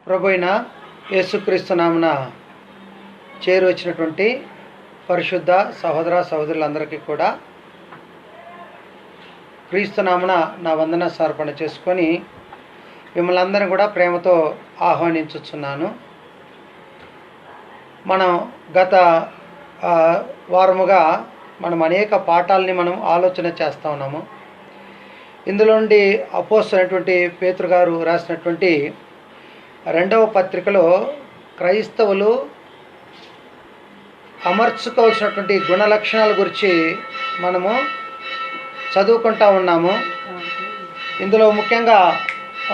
ప్రభు అయిన యేసుక్రీస్తు నామమున చేరి వచ్చినటువంటి పరిశుద్ధ సహోదర సహోదరులందరికీ కూడా క్రీస్తు నామమున నా వందన సమర్పణ చేసుకొని మిమ్మల్ని అందరినీ కూడా ప్రేమతో ఆహ్వానించుచున్నాను. మనం గత వారముగా మనం అనేక పాఠాలని మనం ఆలోచన చేస్తూ ఉన్నాము. ఇందులో నుండి అపోస్తలుడైనటువంటి పేతురు గారు రాసినటువంటి 2వ పత్రికలో క్రైస్తవులు అమర్చుకోవాల్సినటువంటి గుణ లక్షణాల గురించి మనము చదువుకుంటూ ఉన్నాము. ఇందులో ముఖ్యంగా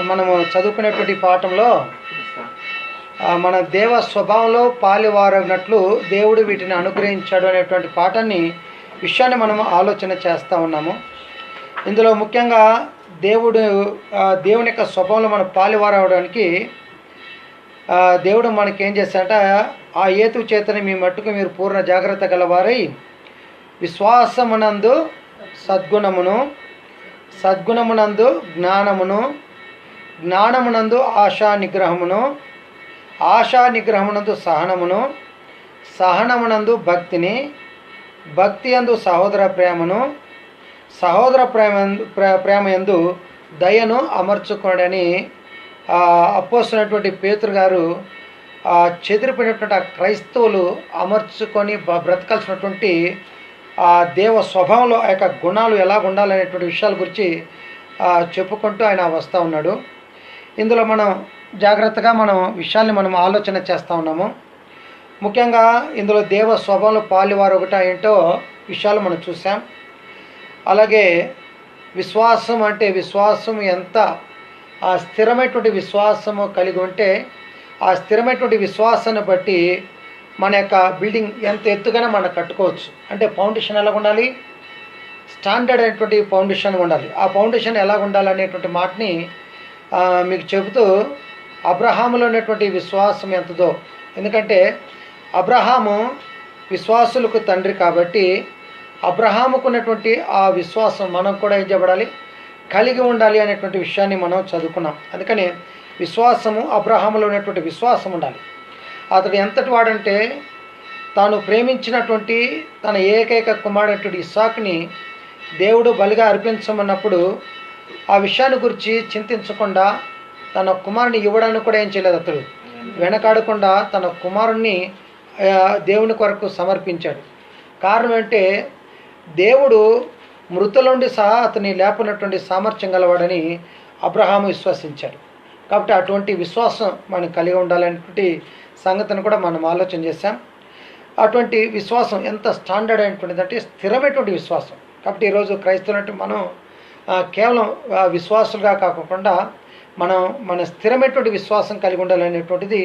మనము చదువుకునేటువంటి పాఠంలో మన దేవ స్వభావంలో పాలివారగినట్లు దేవుడు వీటిని అనుగ్రహించాడు అనేటువంటి విషయాన్ని మనము ఆలోచన చేస్తూ ఉన్నాము. ఇందులో ముఖ్యంగా దేవుని యొక్క స్వభావంలో మనం పాలివారవడానికి దేవుడు మనకి ఏం చేస్తాడంటే, ఆ హేతు చేతని మీ మట్టుకు మీరు పూర్ణ జాగ్రత్త గలవారై విశ్వాసమునందు సద్గుణమును, సద్గుణమునందు జ్ఞానమును, జ్ఞానమునందు ఆశా నిగ్రహమును, ఆశా నిగ్రహమునందు సహనమును, సహనమునందు భక్తిని, భక్తి యందు సహోదర ప్రేమను, సహోదర ప్రేమ యందు దయను అమర్చుకోడని అపోస్తలుడైనటువంటి పేతురు గారు చెదిరిపోయినటువంటి ఆ క్రైస్తవులు అమర్చుకొని బ్రతకాల్సినటువంటి ఆ దేవ స్వభావంలో ఆ యొక్క గుణాలు ఎలా ఉండాలనేటువంటి విషయాల గురించి చెప్పుకుంటూ ఆయన వస్తూ ఉన్నాడు. ఇందులో మనం జాగ్రత్తగా విషయాల్ని మనం ఆలోచన చేస్తూ ఉన్నాము. ముఖ్యంగా ఇందులో దేవ స్వభావంలో పాలివారు ఒకట ఏంటో విషయాలు మనం చూసాం. అలాగే విశ్వాసం అంటే విశ్వాసం ఎంత స్థిరమైనటువంటి విశ్వాసము కలిగి ఉంటే ఆ స్థిరమైనటువంటి విశ్వాసాన్ని బట్టి మన యొక్క బిల్డింగ్ ఎంత ఎత్తుగానే మనం కట్టుకోవచ్చు. అంటే ఫౌండేషన్ ఎలా ఉండాలి, స్టాండర్డ్ అయినటువంటి ఫౌండేషన్ ఉండాలి. ఆ ఫౌండేషన్ ఎలా ఉండాలి అనేటువంటి మాటని మీకు చెబుతూ అబ్రహాములో ఉన్నటువంటి విశ్వాసం ఎంతదో, ఎందుకంటే అబ్రహాము విశ్వాసులకు తండ్రి కాబట్టి అబ్రహాముకు ఉన్నటువంటి ఆ విశ్వాసం మనం కూడా ఏం చేయబడాలి, కలిగి ఉండాలి అనేటువంటి విషయాన్ని మనం చదువుకున్నాం. అందుకని విశ్వాసము, అబ్రహాములో ఉన్నటువంటి విశ్వాసం ఉండాలి. అతడు ఎంతటి వాడంటే తాను ప్రేమించినటువంటి తన ఏకైక కుమారుడైనటువంటి ఇస్సాకుని దేవుడు బలిగా అర్పించమన్నప్పుడు ఆ విషయాన్ని గురించి చింతించకుండా తన కుమారుని ఇవ్వడానికి కూడా ఏం చేయలేదు. అతడు వెనకాడకుండా తన కుమారుణ్ణి దేవుని కొరకు సమర్పించాడు. కారణం అంటే దేవుడు మృతుల నుండి సహా అతన్ని లేపనటువంటి సామర్థ్యం గలవాడని అబ్రహాము విశ్వసించాడు. కాబట్టి అటువంటి విశ్వాసం మనం కలిగి ఉండాలనేటువంటి సంగతిని కూడా మనం ఆలోచన చేశాం. అటువంటి విశ్వాసం ఎంత స్టాండర్డ్ అయినటువంటిది అంటే స్థిరమైనటువంటి విశ్వాసం. కాబట్టి ఈరోజు క్రైస్తవులంటే మనం కేవలం విశ్వాసులుగా కాకుండా మన స్థిరమైనటువంటి విశ్వాసం కలిగి ఉండాలనేటువంటిది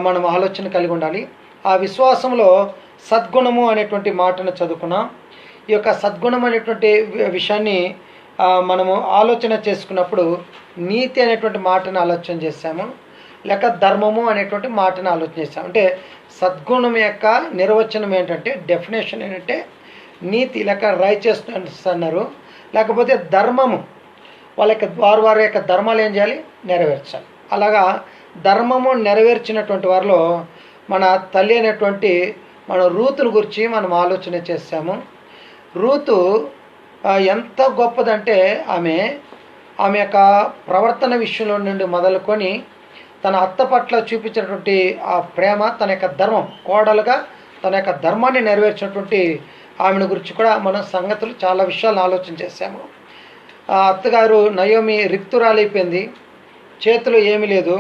మనం ఆలోచన కలిగి ఉండాలి. ఆ విశ్వాసంలో సద్గుణము అనేటువంటి మాటను చదువుకున్నాం. ఈ యొక్క సద్గుణం అనేటువంటి విషయాన్ని మనము ఆలోచన చేసుకున్నప్పుడు నీతి అనేటువంటి మాటను ఆలోచన చేశాము, లేక ధర్మము అనేటువంటి మాటను ఆలోచన చేశాము. అంటే సద్గుణం యొక్క నిర్వచనం ఏంటంటే, డెఫినేషన్ ఏంటంటే నీతి లేక రైచియస్నెస్ అన్నారు. లేకపోతే ధర్మము, వారి యొక్క ధర్మాలు ఏం చేయాలి, నెరవేర్చాలి. అలాగా ధర్మము నెరవేర్చినటువంటి వారిలో మన తల్లి అయినటువంటి మన రూతును గురించి మనం ఆలోచన చేశాము. రూతు ఎంత గొప్పదంటే ఆమె యొక్క ప్రవర్తన విషయంలో నుండి మొదలుకొని తన అత్త పట్ల చూపించినటువంటి ఆ ప్రేమ, తన యొక్క ధర్మం, కోడలుగా తన యొక్క ధర్మాన్ని నెరవేర్చినటువంటి ఆమెను గురించి కూడా మనం సంగతులు చాలా విషయాలను ఆలోచన చేశాము. ఆ అత్తగారు నయోమి రిక్తురాలైపోయింది, చేతిలో ఏమీ లేదు,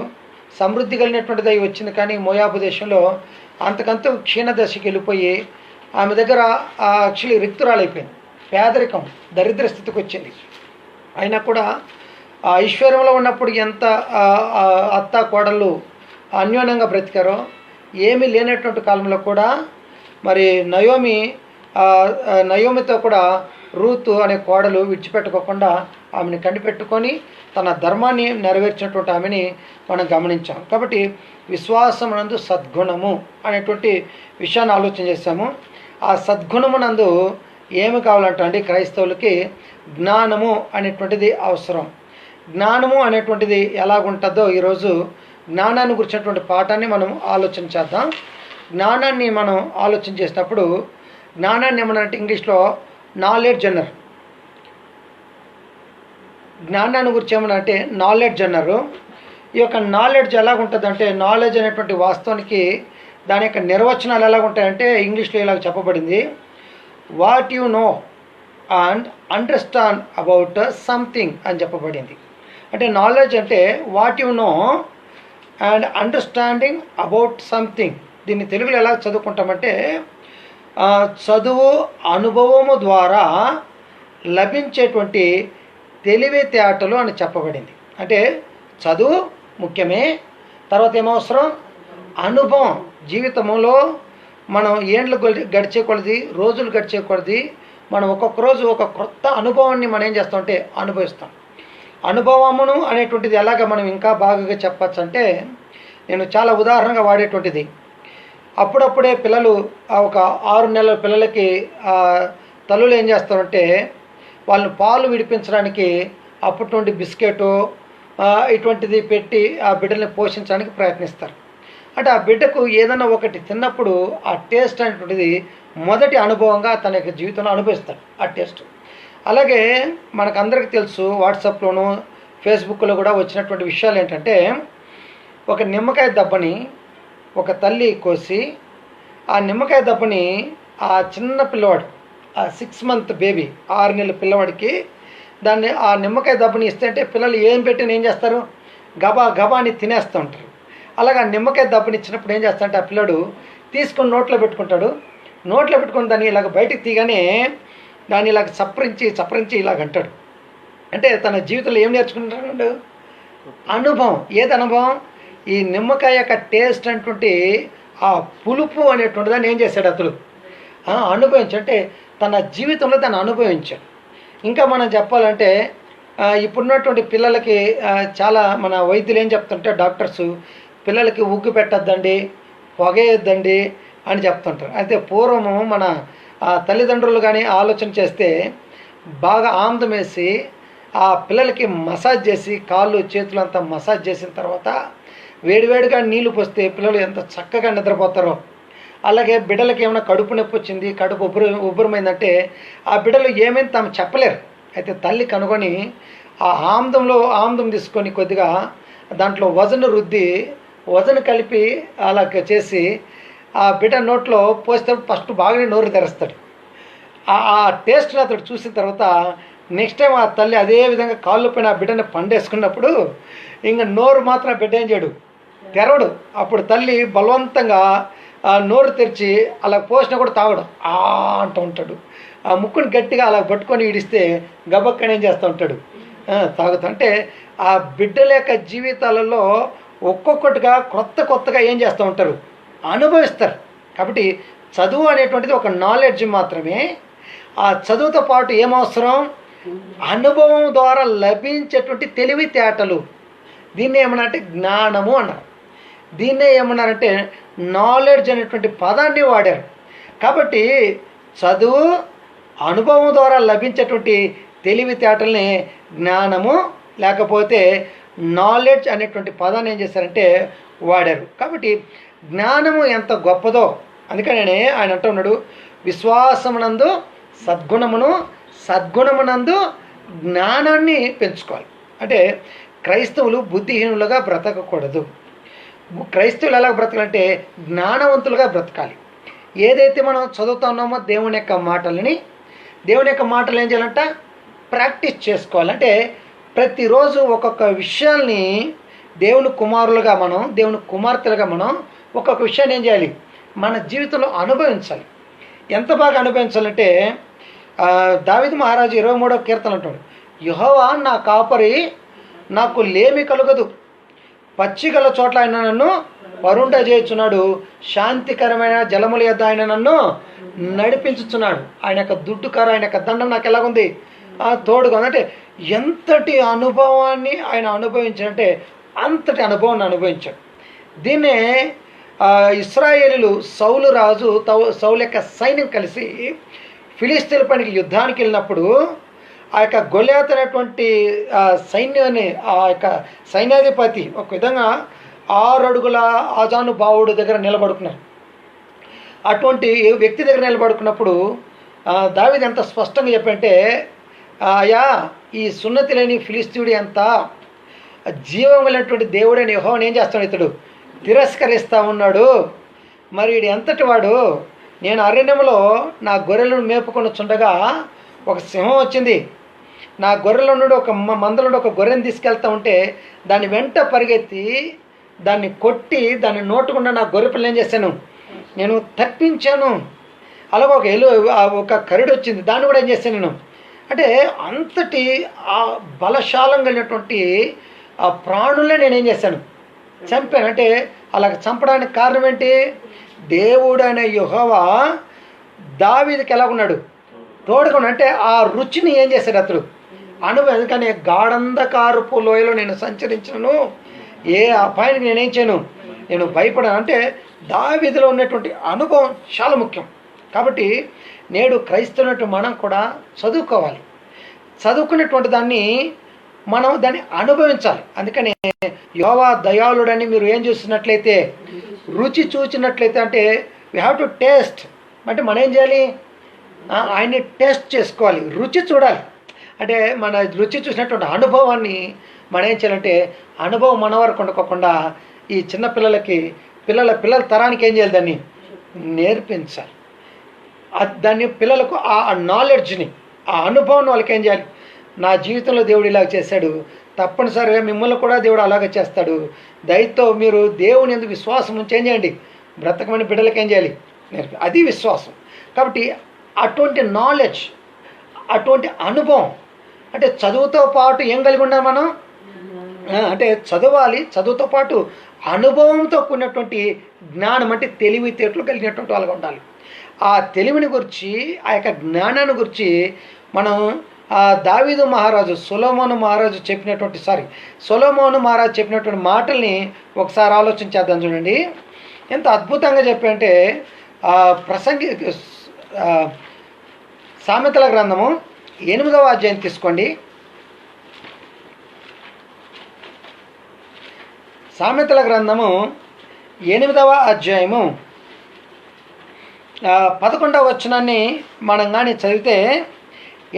సమృద్ధి కలిగినటువంటిది అవి వచ్చింది. కానీ మోయాబు దేశంలో అంతకంత క్షీణదశకి వెళ్ళిపోయి ఆమె దగ్గర యాక్చువల్లీ రిక్తురాలైపోయింది. పేదరికం, దరిద్ర స్థితికి వచ్చింది. అయినా కూడా ఆ ఐశ్వర్యంలో ఉన్నప్పుడు ఎంత అత్త కోడళ్ళు అన్యోన్యంగా బ్రతికారో, ఏమీ లేనటువంటి కాలంలో కూడా మరి నయోమితో కూడా రూతు అనే కోడలు విడిచిపెట్టుకోకుండా ఆమెను కనిపెట్టుకొని తన ధర్మాన్ని నెరవేర్చినటువంటి ఆమెని మనం గమనించాం. కాబట్టి విశ్వాసమునందు సద్గుణము అనేటువంటి విషయాన్ని ఆలోచన చేశాము. ఆ సద్గుణమునందు ఏమి కావాలంటే క్రైస్తవులకి జ్ఞానము అనేటువంటిది అవసరం. జ్ఞానము అనేటువంటిది ఎలాగుంటుందో ఈరోజు జ్ఞానాన్ని గురించినటువంటి పాఠాన్ని మనం ఆలోచన చేద్దాం. జ్ఞానాన్ని మనం ఆలోచన చేసినప్పుడు జ్ఞానాన్ని ఏమన్నారంటే ఇంగ్లీష్లో నాలెడ్జ్ అన్నారు. జ్ఞానాన్ని గురించి ఏమన్నారంటే నాలెడ్జ్ అన్నారు. ఈ యొక్క నాలెడ్జ్ ఎలాగుంటుందంటే, నాలెడ్జ్ అనేటువంటి వాస్తవానికి దాని యొక్క నిర్వచనాలు ఎలాగుంటాయంటే ఇంగ్లీష్లో ఇలాగ చెప్పబడింది, what you know and understand about something అని చెప్పబడింది. అంటే నాలెడ్జ్ అంటే what you know and understanding about something. దీన్ని తెలుగులో ఎలా చదువుకుంటామంటే చదువు అనుభవము ద్వారా లభించేటువంటి తెలివితేటలు అని చెప్పబడింది. అంటే చదువు ముఖ్యమే, తర్వాత ఏమవసరం, అనుభవం. జీవితంలో మనం ఏండ్లు గడిచే కొలది, రోజులు గడిచే కొలది మనం ఒక్కొక్క రోజు ఒక కొత్త అనుభవాన్ని మనం ఏం చేస్తామంటే అనుభవిస్తాం. అనుభవమును అనేటువంటిది ఎలాగ మనం ఇంకా బాగా చెప్పచ్చు అంటే, నేను చాలా ఉదాహరణగా వాడేటువంటిది, అప్పుడప్పుడే పిల్లలు ఒక 6 నెలల పిల్లలకి తల్లులు ఏం చేస్తారంటే వాళ్ళని పాలు విడిపించడానికి అప్పటి నుండి బిస్కెటు ఇటువంటిది పెట్టి ఆ బిడ్డల్ని పోషించడానికి ప్రయత్నిస్తారు. అంటే ఆ బిడ్డకు ఏదైనా ఒకటి తిన్నప్పుడు ఆ టేస్ట్ అనేటువంటిది మొదటి అనుభవంగా తన యొక్క జీవితంలో అనుభవిస్తాడు ఆ టేస్ట్. అలాగే మనకందరికీ తెలుసు, వాట్సాప్లోను ఫేస్బుక్లో కూడా వచ్చినటువంటి విషయాలు ఏంటంటే, ఒక నిమ్మకాయ దెబ్బని ఒక తల్లి కోసి ఆ నిమ్మకాయ దెబ్బని ఆ చిన్న పిల్లవాడు, ఆ 6 month బేబీ, 6 నెలల పిల్లవాడికి దాన్ని ఆ నిమ్మకాయ దెబ్బని ఇస్తే అంటే పిల్లలు ఏం పెట్టిన ఏం చేస్తారు, గబా గబా అని తినేస్తూ ఉంటారు. అలాగే ఆ నిమ్మకాయ దెబ్బని ఇచ్చినప్పుడు ఏం చేస్తారంటే ఆ పిల్లడు తీసుకొని నోట్లో పెట్టుకుంటాడు. నోట్లో పెట్టుకుని దాన్ని ఇలాగ బయటికి తీగానే దాన్ని ఇలాగ చప్పరించి ఇలాగ అంటాడు. అంటే తన జీవితంలో ఏం నేర్చుకుంటాడు, అనుభవం. ఏది అనుభవం, ఈ నిమ్మకాయ యొక్క టేస్ట్ అనేటువంటి ఆ పులుపు అనేటువంటి దాన్ని ఏం చేశాడు అతడు అనుభవించాడు. అంటే తన జీవితంలో దాన్ని అనుభవించాడు. ఇంకా మనం చెప్పాలంటే ఇప్పుడున్నటువంటి పిల్లలకి చాలా మన వైద్యులు ఏం చెప్తుంటే, డాక్టర్స్ పిల్లలకి ఉగ్గు పెట్టద్దండి, పొగేయద్దండి అని చెప్తుంటారు. అయితే పూర్వము మన తల్లిదండ్రులు కానీ ఆలోచన చేస్తే బాగా ఆముదం వేసి ఆ పిల్లలకి మసాజ్ చేసి కాళ్ళు చేతులు అంతా మసాజ్ చేసిన తర్వాత వేడివేడిగా నీళ్లు పోస్తే పిల్లలు ఎంత చక్కగా నిద్రపోతారో. అలాగే బిడ్డలకి ఏమైనా కడుపు నొప్పి వచ్చింది, కడుపు ఉబ్బరమైందంటే ఆ బిడ్డలు ఏమైనా తాము చెప్పలేరు. అయితే తల్లి కనుగొని ఆ ఆముదం తీసుకొని కొద్దిగా దాంట్లో వజను కలిపి అలా చేసి ఆ బిడ్డ నోట్లో పోస్తే ఫస్ట్ బాగానే నోరు తెరుస్తాడు. ఆ టేస్ట్ని అతడు చూసిన తర్వాత నెక్స్ట్ టైం ఆ తల్లి అదే విధంగా కాళ్ళు పైన ఆ బిడ్డని పండేసుకున్నప్పుడు ఇంకా నోరు మాత్రం బిడ్డ ఏం చేయడు, తెరవడు. అప్పుడు తల్లి బలవంతంగా నోరు తెరిచి అలా పోసినా కూడా తాగడు, అంటూ ఉంటాడు. ఆ ముక్కుని గట్టిగా అలా పట్టుకొని ఈడిస్తే గబక్కని ఏం చేస్తూ ఉంటాడు, తాగుతా. అంటే ఆ బిడ్డల యొక్క జీవితాలలో ఒక్కొక్కటిగా కొత్తగా ఏం చేస్తూ ఉంటారు, అనుభవిస్తారు. కాబట్టి చదువు అనేటువంటిది ఒక నాలెడ్జ్ మాత్రమే. ఆ చదువుతో పాటు ఏమవసరం, అనుభవం ద్వారా లభించేటువంటి తెలివితేటలు. దీన్నే ఏమన్నారంటే జ్ఞానము అన్నారు. దీన్నే ఏమన్నారంటే నాలెడ్జ్ అనేటువంటి పదాన్ని వాడారు. కాబట్టి చదువు, అనుభవం ద్వారా లభించేటువంటి తెలివితేటల్ని జ్ఞానము లేకపోతే నాలెడ్జ్ అనేటువంటి పదాన్ని ఏం చేశారంటే వాడారు. కాబట్టి జ్ఞానము ఎంత గొప్పదో అందుకనే ఆయన అంటున్నాడు, విశ్వాసమునందు సద్గుణమును, సద్గుణమునందు జ్ఞానాన్ని పెంచుకోవాలి. అంటే క్రైస్తవులు బుద్ధిహీనులుగా బ్రతకకూడదు. క్రైస్తవులు ఎలా బ్రతకాలంటే జ్ఞానవంతులుగా బ్రతకాలి. ఏదైతే మనం చదువుతున్నామో దేవుని యొక్క మాటలు ఏం చేయాలంట, ప్రాక్టీస్ చేసుకోవాలంటే ప్రతిరోజు ఒక్కొక్క విషయాల్ని దేవుని కుమారులుగా మనం, దేవుని కుమార్తెలుగా మనం ఒక్కొక్క విషయాన్ని ఏం చేయాలి, మన జీవితంలో అనుభవించాలి. ఎంత బాగా అనుభవించాలంటే దావీదు మహారాజు 23వ కీర్తన అంటాడు, యెహోవా నా కాపరి, నాకు లేమి కలుగదు. పచ్చిగల చోట్ల ఆయన నన్ను పరుండజేయుచున్నాడు, శాంతికరమైన జలముల యొద్ద ఆయన నన్ను నడిపించుచున్నాడు. ఆయన యొక్క దుడ్డుకర, ఆయన యొక్క దండం నాకు ఎలాగుంది, తోడుగా ఉంది. అంటే ఎంతటి అనుభవాన్ని ఆయన అనుభవించాడంటే అంతటి అనుభవాన్ని అనుభవించాడు. దీన్నే ఇశ్రాయేలీలు సౌలు యొక్క సైన్యం కలిసి ఫిలిస్తీన్ల పనికి యుద్ధానికి వెళ్ళినప్పుడు ఆ యొక్క గొల్యాత్ అనేటువంటి సైన్యాన్ని, ఆ యొక్క సైన్యాధిపతి ఒక విధంగా 6 అడుగుల ఆజానుబావుడు దగ్గర నిలబడుకున్నారు. అటువంటి వ్యక్తి దగ్గర నిలబడుకున్నప్పుడు దావీదు ఎంత స్పష్టంగా చెప్పంటే, అయ్యా, ఈ సున్నతి లేని ఫిలిస్తీయుడు ఎంత జీవం కలిగినటువంటి దేవుడని యెహోవాను ఏం చేస్తాడు, ఇతడు తిరస్కరిస్తూ ఉన్నాడు. మరి వీడు ఎంతటి వాడు, నేను అరణ్యంలో నా గొర్రెలను మేపుకొని చుండగా ఒక సింహం వచ్చింది, నా గొర్రెల నుండి ఒక మందల నుండి ఒక గొర్రెని తీసుకెళ్తా ఉంటే దాన్ని వెంట పరిగెత్తి దాన్ని కొట్టి దాన్ని నోటుకుండా నా గొర్రె పిల్ల ఏం చేశాను, నేను తప్పించాను. అలాగే ఒక కరడి వచ్చింది, దాన్ని కూడా ఏం చేశాను నేను. అంటే అంతటి ఆ బలశాలం కలిగినటువంటి ఆ ప్రాణులే నేనేం చేశాను, చంపాను. అంటే అలా చంపడానికి కారణం ఏంటి, దేవుడైన యెహోవా దావీదుకి ఎలాగున్నాడు, తోడుగా. అంటే ఆ రుచిని ఏం చేశాడు అతడు అనుభవం. ఎందుకని గాఢంధకారపు లోయలో నేను సంచరించను, ఏ అపాయానికి నేనేం చేయను, నేను భయపడాను. అంటే దావీదులో ఉన్నటువంటి అనుభవం చాలా ముఖ్యం. కాబట్టి నేడు క్రైస్తవునట్టు మనం కూడా చదువుకోవాలి. చదువుకునేటువంటి దాన్ని మనం దాన్ని అనుభవించాలి. అందుకని యెహోవా దయాళుడని మీరు ఏం చూసినట్లయితే, రుచి చూసినట్లయితే, అంటే వీ హ్యావ్ టు టేస్ట్. అంటే మనం ఏం చేయాలి, ఆయన్ని టేస్ట్ చేసుకోవాలి, రుచి చూడాలి. అంటే మన రుచి చూసినటువంటి అనుభవాన్ని మనం ఏం చేయాలంటే, అనుభవం మన వరకు ఉండకోకుండా ఈ చిన్నపిల్లలకి పిల్లల తరానికి ఏం చేయాలి, దాన్ని నేర్పించాలి. దాన్ని పిల్లలకు ఆ నాలెడ్జ్ని, ఆ అనుభవాన్ని వాళ్ళకి ఏం చేయాలి, నా జీవితంలో దేవుడు ఇలాగ చేశాడు, తప్పనిసరిగా మిమ్మల్ని కూడా దేవుడు అలాగే చేస్తాడు. దయతో మీరు దేవుని ఎందుకు విశ్వాసం ఉంచి ఏం చేయండి, బ్రతకమని బిడ్డలకి ఏం చేయాలి, అది విశ్వాసం. కాబట్టి అటువంటి నాలెడ్జ్, అటువంటి అనుభవం, అంటే చదువుతో పాటు ఏం కలిగి ఉండాలి మనం, అంటే చదవాలి, చదువుతో పాటు అనుభవంతో కూడినటువంటి జ్ఞానం, అంటే తెలివితేటలు కలిగినటువంటి వాళ్ళగా ఉండాలి. ఆ తెలివిని గురించి, ఆ యొక్క జ్ఞానాన్ని గురించి మనం దావీదు మహారాజు సొలొమోను మహారాజు చెప్పినటువంటి మాటల్ని ఒకసారి ఆలోచన చేద్దాం. చూడండి ఎంత అద్భుతంగా చెప్పంటే, ప్రసంగి సామెతల గ్రంథము 8వ అధ్యాయం తీసుకోండి. సామెతల గ్రంథము 8వ అధ్యాయము 11వ వచనాన్ని మనం కానీ చదివితే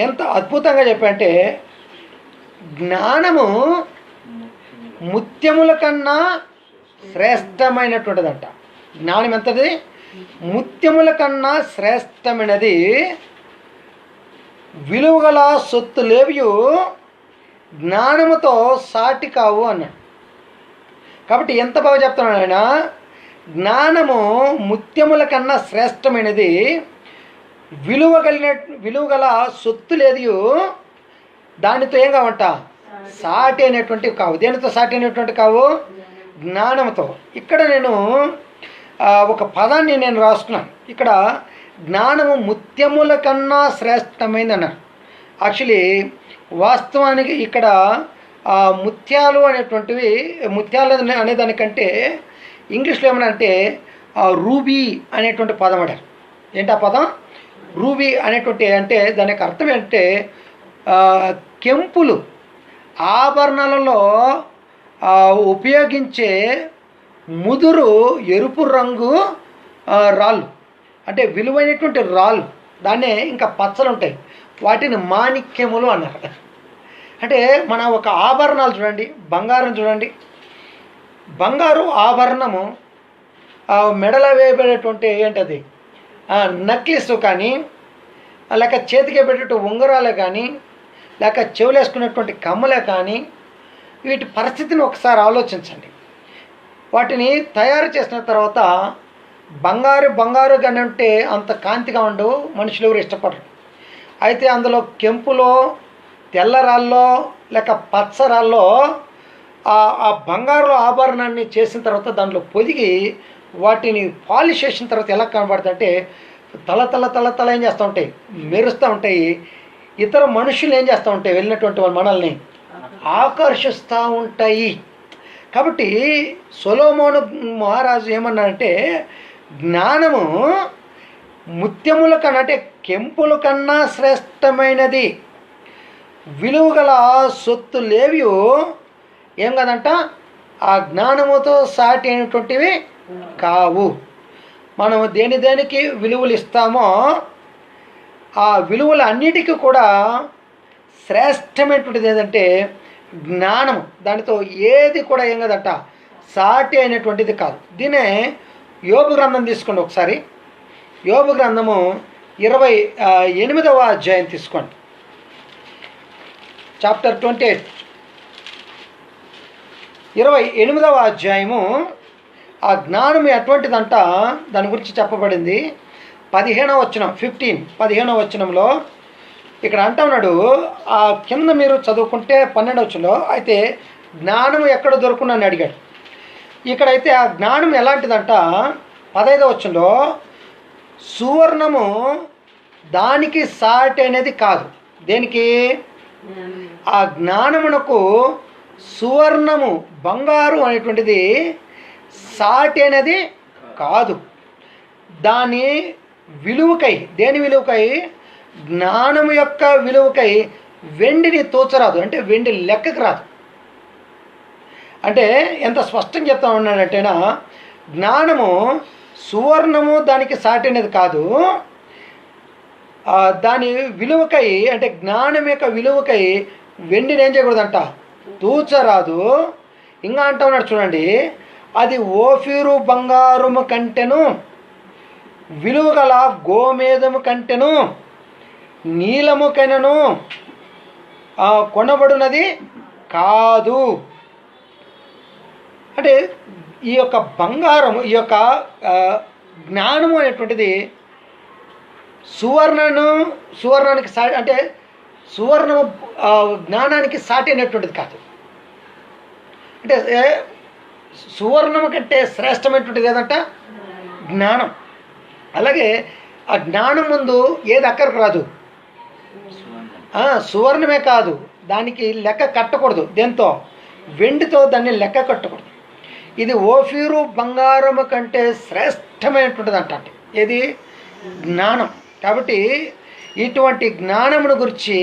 ఎంత అద్భుతంగా చెప్పంటే, జ్ఞానము ముత్యముల కన్నా శ్రేష్టమైనటువంటిదంట. జ్ఞానం ఎంతది, ముత్యముల కన్నా శ్రేష్టమైనది, విలువగల సొత్తులేవియు జ్ఞానముతో సాటి కావు అన్నాడు. కాబట్టి ఎంత బాగా చెప్తున్నాడు ఆయన, జ్ఞానము ముత్యముల కన్నా శ్రేష్టమైనది, విలువగల సొత్తు లేదు, దానితో ఏం కావంట, సాటి అనేటువంటివి కావు. దేనితో సాటి అనేటువంటి కావు, జ్ఞానంతో. ఇక్కడ నేను ఒక పదాన్ని నేను రాసుకున్నాను. ఇక్కడ జ్ఞానము ముత్యముల కన్నా శ్రేష్టమైంది అన్నారు. యాక్చువల్లీ వాస్తవానికి ఇక్కడ ముత్యాలు అనేటువంటివి, ముత్యాలు అనేదానికంటే ఇంగ్లీష్లో ఏమన్నా అంటే రూబీ అనేటువంటి పదం అడారు. ఏంటి ఆ పదం, రూబీ అనేటువంటి. అంటే దాని యొక్క అర్థం ఏంటంటే కెంపులు, ఆభరణాలలో ఉపయోగించే ముదురు ఎరుపు రంగు రాళ్ళు, అంటే విలువైనటువంటి రాళ్ళు. దాన్నే ఇంకా పచ్చలు ఉంటాయి, వాటిని మాణిక్యములు అన్నారు. అంటే మన ఒక ఆభరణాలు చూడండి, బంగారం చూడండి, బంగారు ఆభరణము మెడలో వేయబడేటువంటి ఏంటది నెక్లెస్ కానీ, లేక చేతికి పెట్టేటువంటి ఉంగరాలే కానీ, లేక చెవులు వేసుకునేటువంటి కమ్మలే కానీ, వీటి పరిస్థితిని ఒకసారి ఆలోచించండి. వాటిని తయారు చేసిన తర్వాత బంగారు కానీ ఉంటే అంత కాంతిగా ఉండవు, మనుషులు ఎవరు ఇష్టపడరు. అయితే అందులో కెంపులో, తెల్లరాల్లో, లేక పచ్చరాల్లో ఆ బంగారు ఆభరణాన్ని చేసిన తర్వాత దాంట్లో పొదిగి వాటిని పాలిష్ చేసిన తర్వాత ఎలా కనబడుతుంది అంటే తల ఏం చేస్తూ ఉంటాయి, మెరుస్తూ ఉంటాయి. ఇతర మనుషులు ఏం చేస్తూ ఉంటాయి, వెళ్ళినటువంటి వాళ్ళ మనల్ని ఆకర్షిస్తూ ఉంటాయి. కాబట్టి సొలొమోను మహారాజు ఏమన్నాడంటే, జ్ఞానము ముత్యముల కన్నా, అంటే కెంపుల కన్నా శ్రేష్టమైనది, విలువగల సొత్తు లేవి ఏం కదంట ఆ జ్ఞానముతో సాటి అయినటువంటివి కావు. మనం దేనికి విలువలు ఇస్తామో ఆ విలువలు అన్నిటికీ కూడా శ్రేష్టమైనటువంటిది ఏదంటే జ్ఞానము. దానితో ఏది కూడా ఏం కదట సాటి అయినటువంటిది కాదు. దీనే యోబు గ్రంథం తీసుకోండి ఒకసారి. యోబు గ్రంథము 28వ అధ్యాయం తీసుకోండి. చాప్టర్ 28 28వ అధ్యాయము. ఆ జ్ఞానం ఎటువంటిదంట దాని గురించి చెప్పబడింది. 15వ వచనం 15వ వచనంలో ఇక్కడ అంటున్నాడు. ఆ కింద మీరు చదువుకుంటే 12వ వచనంలో అయితే జ్ఞానం ఎక్కడ దొరుకునని అడిగాడు. ఇక్కడైతే ఆ జ్ఞానం ఎలాంటిదంట 15వ వచనంలో సువర్ణము దానికి సాటి అనేది కాదు. దేనికి? ఆ జ్ఞానమునకు సువర్ణము బంగారు అనేటువంటిది సాటి అనేది కాదు. దాని విలువకై, దేని విలువకై? జ్ఞానము యొక్క విలువకై వెండిని తూచరాదు, అంటే వెండి లెక్కకు రాదు. అంటే ఎంత స్పష్టంగా చెప్తా ఉన్నాడంటేనా, జ్ఞానము సువర్ణము దానికి సాటి అనేది కాదు. దాని విలువకై, అంటే జ్ఞానం యొక్క విలువకై వెండిని ఏం చేయకూడదంట, తూచరాదు. ఇంకా అంటా ఉన్నాడు చూడండి, అది ఓఫీరు బంగారము కంటెను, విలువగల గోమేదము కంటెను, నీలము కైనను కొనబడినది కాదు. అంటే ఈ యొక్క బంగారము, ఈ యొక్క జ్ఞానము అనేటువంటిది సువర్ణానికి సాటి, అంటే సువర్ణము జ్ఞానానికి సాటి అనేటువంటిది కాదు. అంటే సువర్ణము కంటే శ్రేష్టమైనటువంటిది ఏదంట జ్ఞానం. అలాగే ఆ జ్ఞానం ముందు ఏది అక్కడికి రాదు, సువర్ణమే కాదు, దానికి లెక్క కట్టకూడదు. దేంతో? వెండితో దాన్ని లెక్క కట్టకూడదు. ఇది ఓఫీరు బంగారము కంటే శ్రేష్టమైనటువంటిది అంట. ఏది? జ్ఞానం. కాబట్టి ఇటువంటి జ్ఞానమును గురించి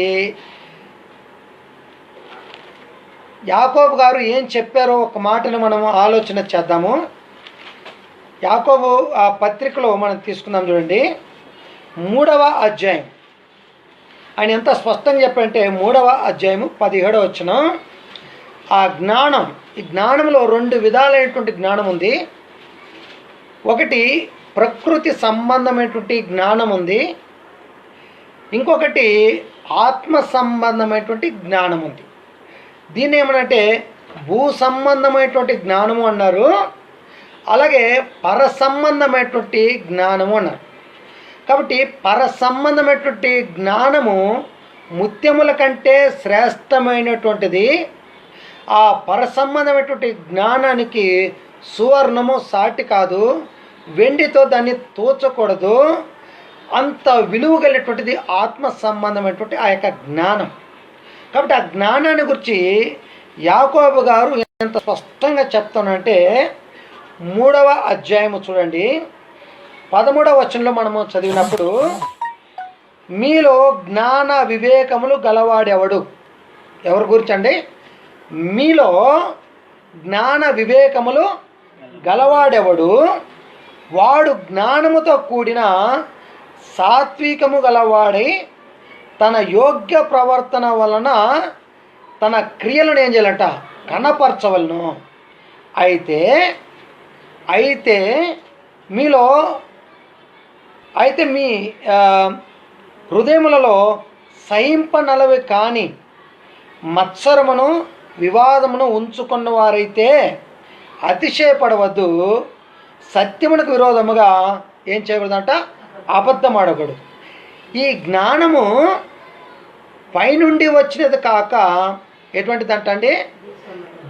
యాకోబు గారు ఏం చెప్పారో ఒక మాటను మనం ఆలోచన చేద్దాము. యాకోబు ఆ పత్రికలో మనం తీసుకుందాం చూడండి. 3వ అధ్యాయం ఆయన ఎంత స్పష్టంగా చెప్పారంటే 3వ అధ్యాయము 17వ వచనం. ఆ జ్ఞానం, ఈ జ్ఞానంలో 2 విధాలైనటువంటి జ్ఞానం ఉంది. ఒకటి ప్రకృతి సంబంధమైనటువంటి జ్ఞానం ఉంది, ఇంకొకటి ఆత్మ సంబంధమైనటువంటి జ్ఞానం ఉంది. దీన్ని ఏమనంటే భూ సంబంధమైనటువంటి జ్ఞానము అన్నారు, అలాగే పర సంబంధమైనటువంటి జ్ఞానము అన్నారు. కాబట్టి పర సంబంధమైనటువంటి జ్ఞానము ముత్యముల కంటే శ్రేష్టమైనటువంటిది. ఆ పర సంబంధమైనటువంటి జ్ఞానానికి సువర్ణము సాటి కాదు, వెండితో దాన్ని తూచకూడదు. అంత విలువ కలిగినటువంటిది ఆత్మ సంబంధమైనటువంటి ఆ యొక్క జ్ఞానం. కాబట్టి ఆ జ్ఞానాన్ని గురించి యాకోబు గారు ఎంత స్పష్టంగా చెప్తానంటే 3వ అధ్యాయము చూడండి, 13వ వచనంలో మనము చదివినప్పుడు, మీలో జ్ఞాన వివేకములు గలవాడెవడు? ఎవరి గురించి అండి? మీలో జ్ఞాన వివేకములు గలవాడెవడు? వాడు జ్ఞానముతో కూడిన సాత్వికము గలవాడై తన యోగ్య ప్రవర్తన వలన తన క్రియలను ఏం చేయాలంట, కనపరచవలను. అయితే మీ హృదయములలో సహింపనలవి కాని మత్సరమును వివాదమును ఉంచుకున్న వారైతే అతిశయపడవద్దు. సత్యమునకు విరోధముగా ఏం చేయకూడదంట, అబద్ధమాడకూడదు. ఈ జ్ఞానము పైనుండి వచ్చినది కాక ఎటువంటిదంట అండి?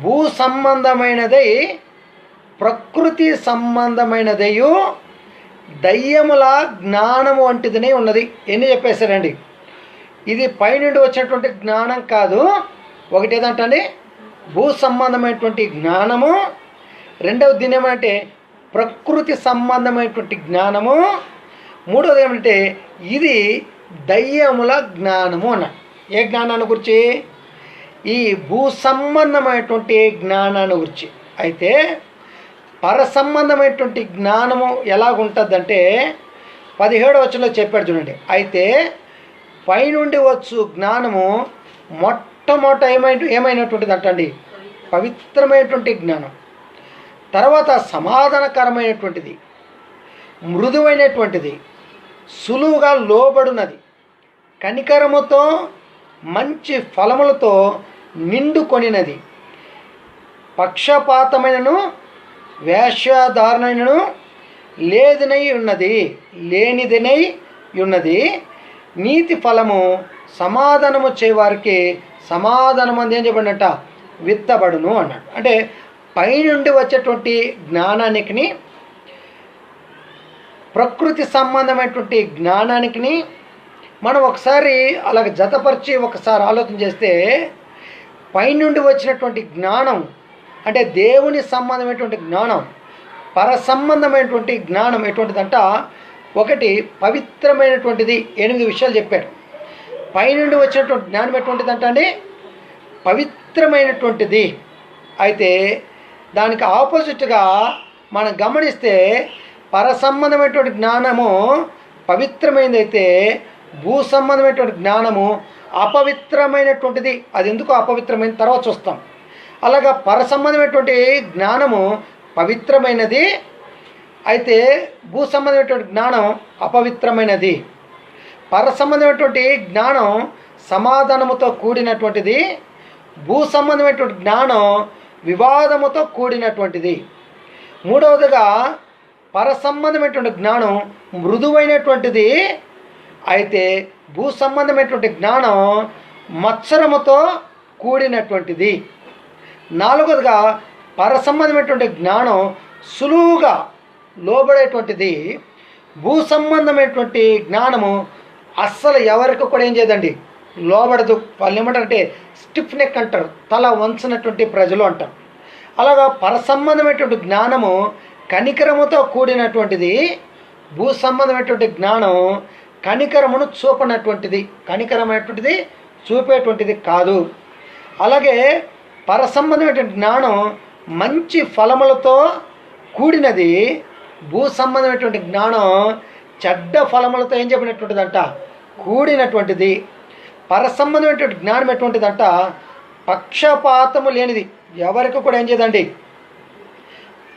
భూ సంబంధమైనదై ప్రకృతి సంబంధమైనదయు దయ్యముల జ్ఞానము వంటిదినే ఉన్నది. ఎన్ని చెప్పేశారండి? ఇది పైనుండి వచ్చినటువంటి జ్ఞానం కాదు. ఒకటి ఏదంటే భూ సంబంధమైనటువంటి జ్ఞానము, రెండవది దీని ఏమంటే ప్రకృతి సంబంధమైనటువంటి జ్ఞానము, మూడవది ఏమంటే ఇది దయ్యముల జ్ఞానము అన్న. ఏ జ్ఞానాన్ని గురించి? ఈ భూ సంబంధమైనటువంటి జ్ఞానాన్ని గురించి. అయితే పరసంబంధమైనటువంటి జ్ఞానము ఎలాగుంటుందంటే 17వ వచనంలో చెప్పాడు చూడండి. అయితే పైనుండి వచ్చు జ్ఞానము మొట్టమొదట ఏమైనటువంటిది అంటండి, పవిత్రమైనటువంటి జ్ఞానం. తర్వాత సమాధానకరమైనటువంటిది, మృదువైనటువంటిది, సులువుగా లోబడినది, కనికరముతో మంచి ఫలములతో నిండుకొనినది, పక్షపాతమైనను వేషధారణను లేనిదినై ఉన్నది, నీతి ఫలము సమాధానము చేయవారికి సమాధానం అంది ఏం చెప్పండి విత్తబడును అన్నాడు. అంటే పైనుండి వచ్చేటువంటి జ్ఞానానికి, ప్రకృతి సంబంధమైనటువంటి జ్ఞానానికి మనం ఒకసారి అలాగ జతపరిచి ఒకసారి ఆలోచన చేస్తే, పైనుండి వచ్చినటువంటి జ్ఞానం అంటే దేవుని సంబంధమైనటువంటి జ్ఞానం, పర సంబంధమైనటువంటి జ్ఞానం ఎటువంటిదంట, ఒకటి పవిత్రమైనటువంటిది. 8 విషయాలు చెప్పాడు. పైనుండి వచ్చినటువంటి జ్ఞానం ఎటువంటిదంట అండి, పవిత్రమైనటువంటిది. అయితే దానికి ఆపోజిట్గా మనం గమనిస్తే పర సంబంధమైనటువంటి జ్ఞానము పవిత్రమైనది అయితే, భూ సంబంధమైనటువంటి జ్ఞానము అపవిత్రమైనటువంటిది. అది ఎందుకు అపవిత్రమైన తర్వాత చూస్తాం. అలాగా పర సంబంధమైనటువంటి జ్ఞానము పవిత్రమైనది అయితే, భూ సంబంధమైనటువంటి జ్ఞానం అపవిత్రమైనది. పర సంబంధమైనటువంటి జ్ఞానం సమాధానముతో కూడినటువంటిది, భూ సంబంధమైనటువంటి జ్ఞానం వివాదముతో కూడినటువంటిది. మూడవదిగా పర సంబంధమైనటువంటి జ్ఞానం మృదువైనటువంటిది అయితే, భూ సంబంధమైనటువంటి జ్ఞానం మత్సరముతో కూడినటువంటిది. నాలుగవదిగా పర సంబంధమైనటువంటి జ్ఞానం సులువుగా లోబడేటువంటిది, భూ సంబంధమైనటువంటి జ్ఞానము అస్సలు ఎవరికి కూడా ఏం చేయదండి, లోబడదు. వాళ్ళు ఏమంటారంటే స్టిఫ్ నెక్ అంటారు, తల వంచినటువంటి ప్రజలు అంటారు. అలాగా పర సంబంధమైనటువంటి జ్ఞానము కనికరముతో కూడినటువంటిది, భూ సంబంధమైనటువంటి జ్ఞానం కనికరమును చూపనటువంటిది, కనికరమైనటువంటిది చూపేటువంటిది కాదు. అలాగే పర సంబంధమైనటువంటి జ్ఞానం మంచి ఫలములతో కూడినది, భూ సంబంధమైనటువంటి జ్ఞానం చెడ్డ ఫలములతో ఏం చెప్పినటువంటిదంట, కూడినటువంటిది. పర సంబంధమైనటువంటి జ్ఞానం ఎటువంటిదంట, పక్షపాతము లేనిది, ఎవరికి కూడా ఏం చేయదండి,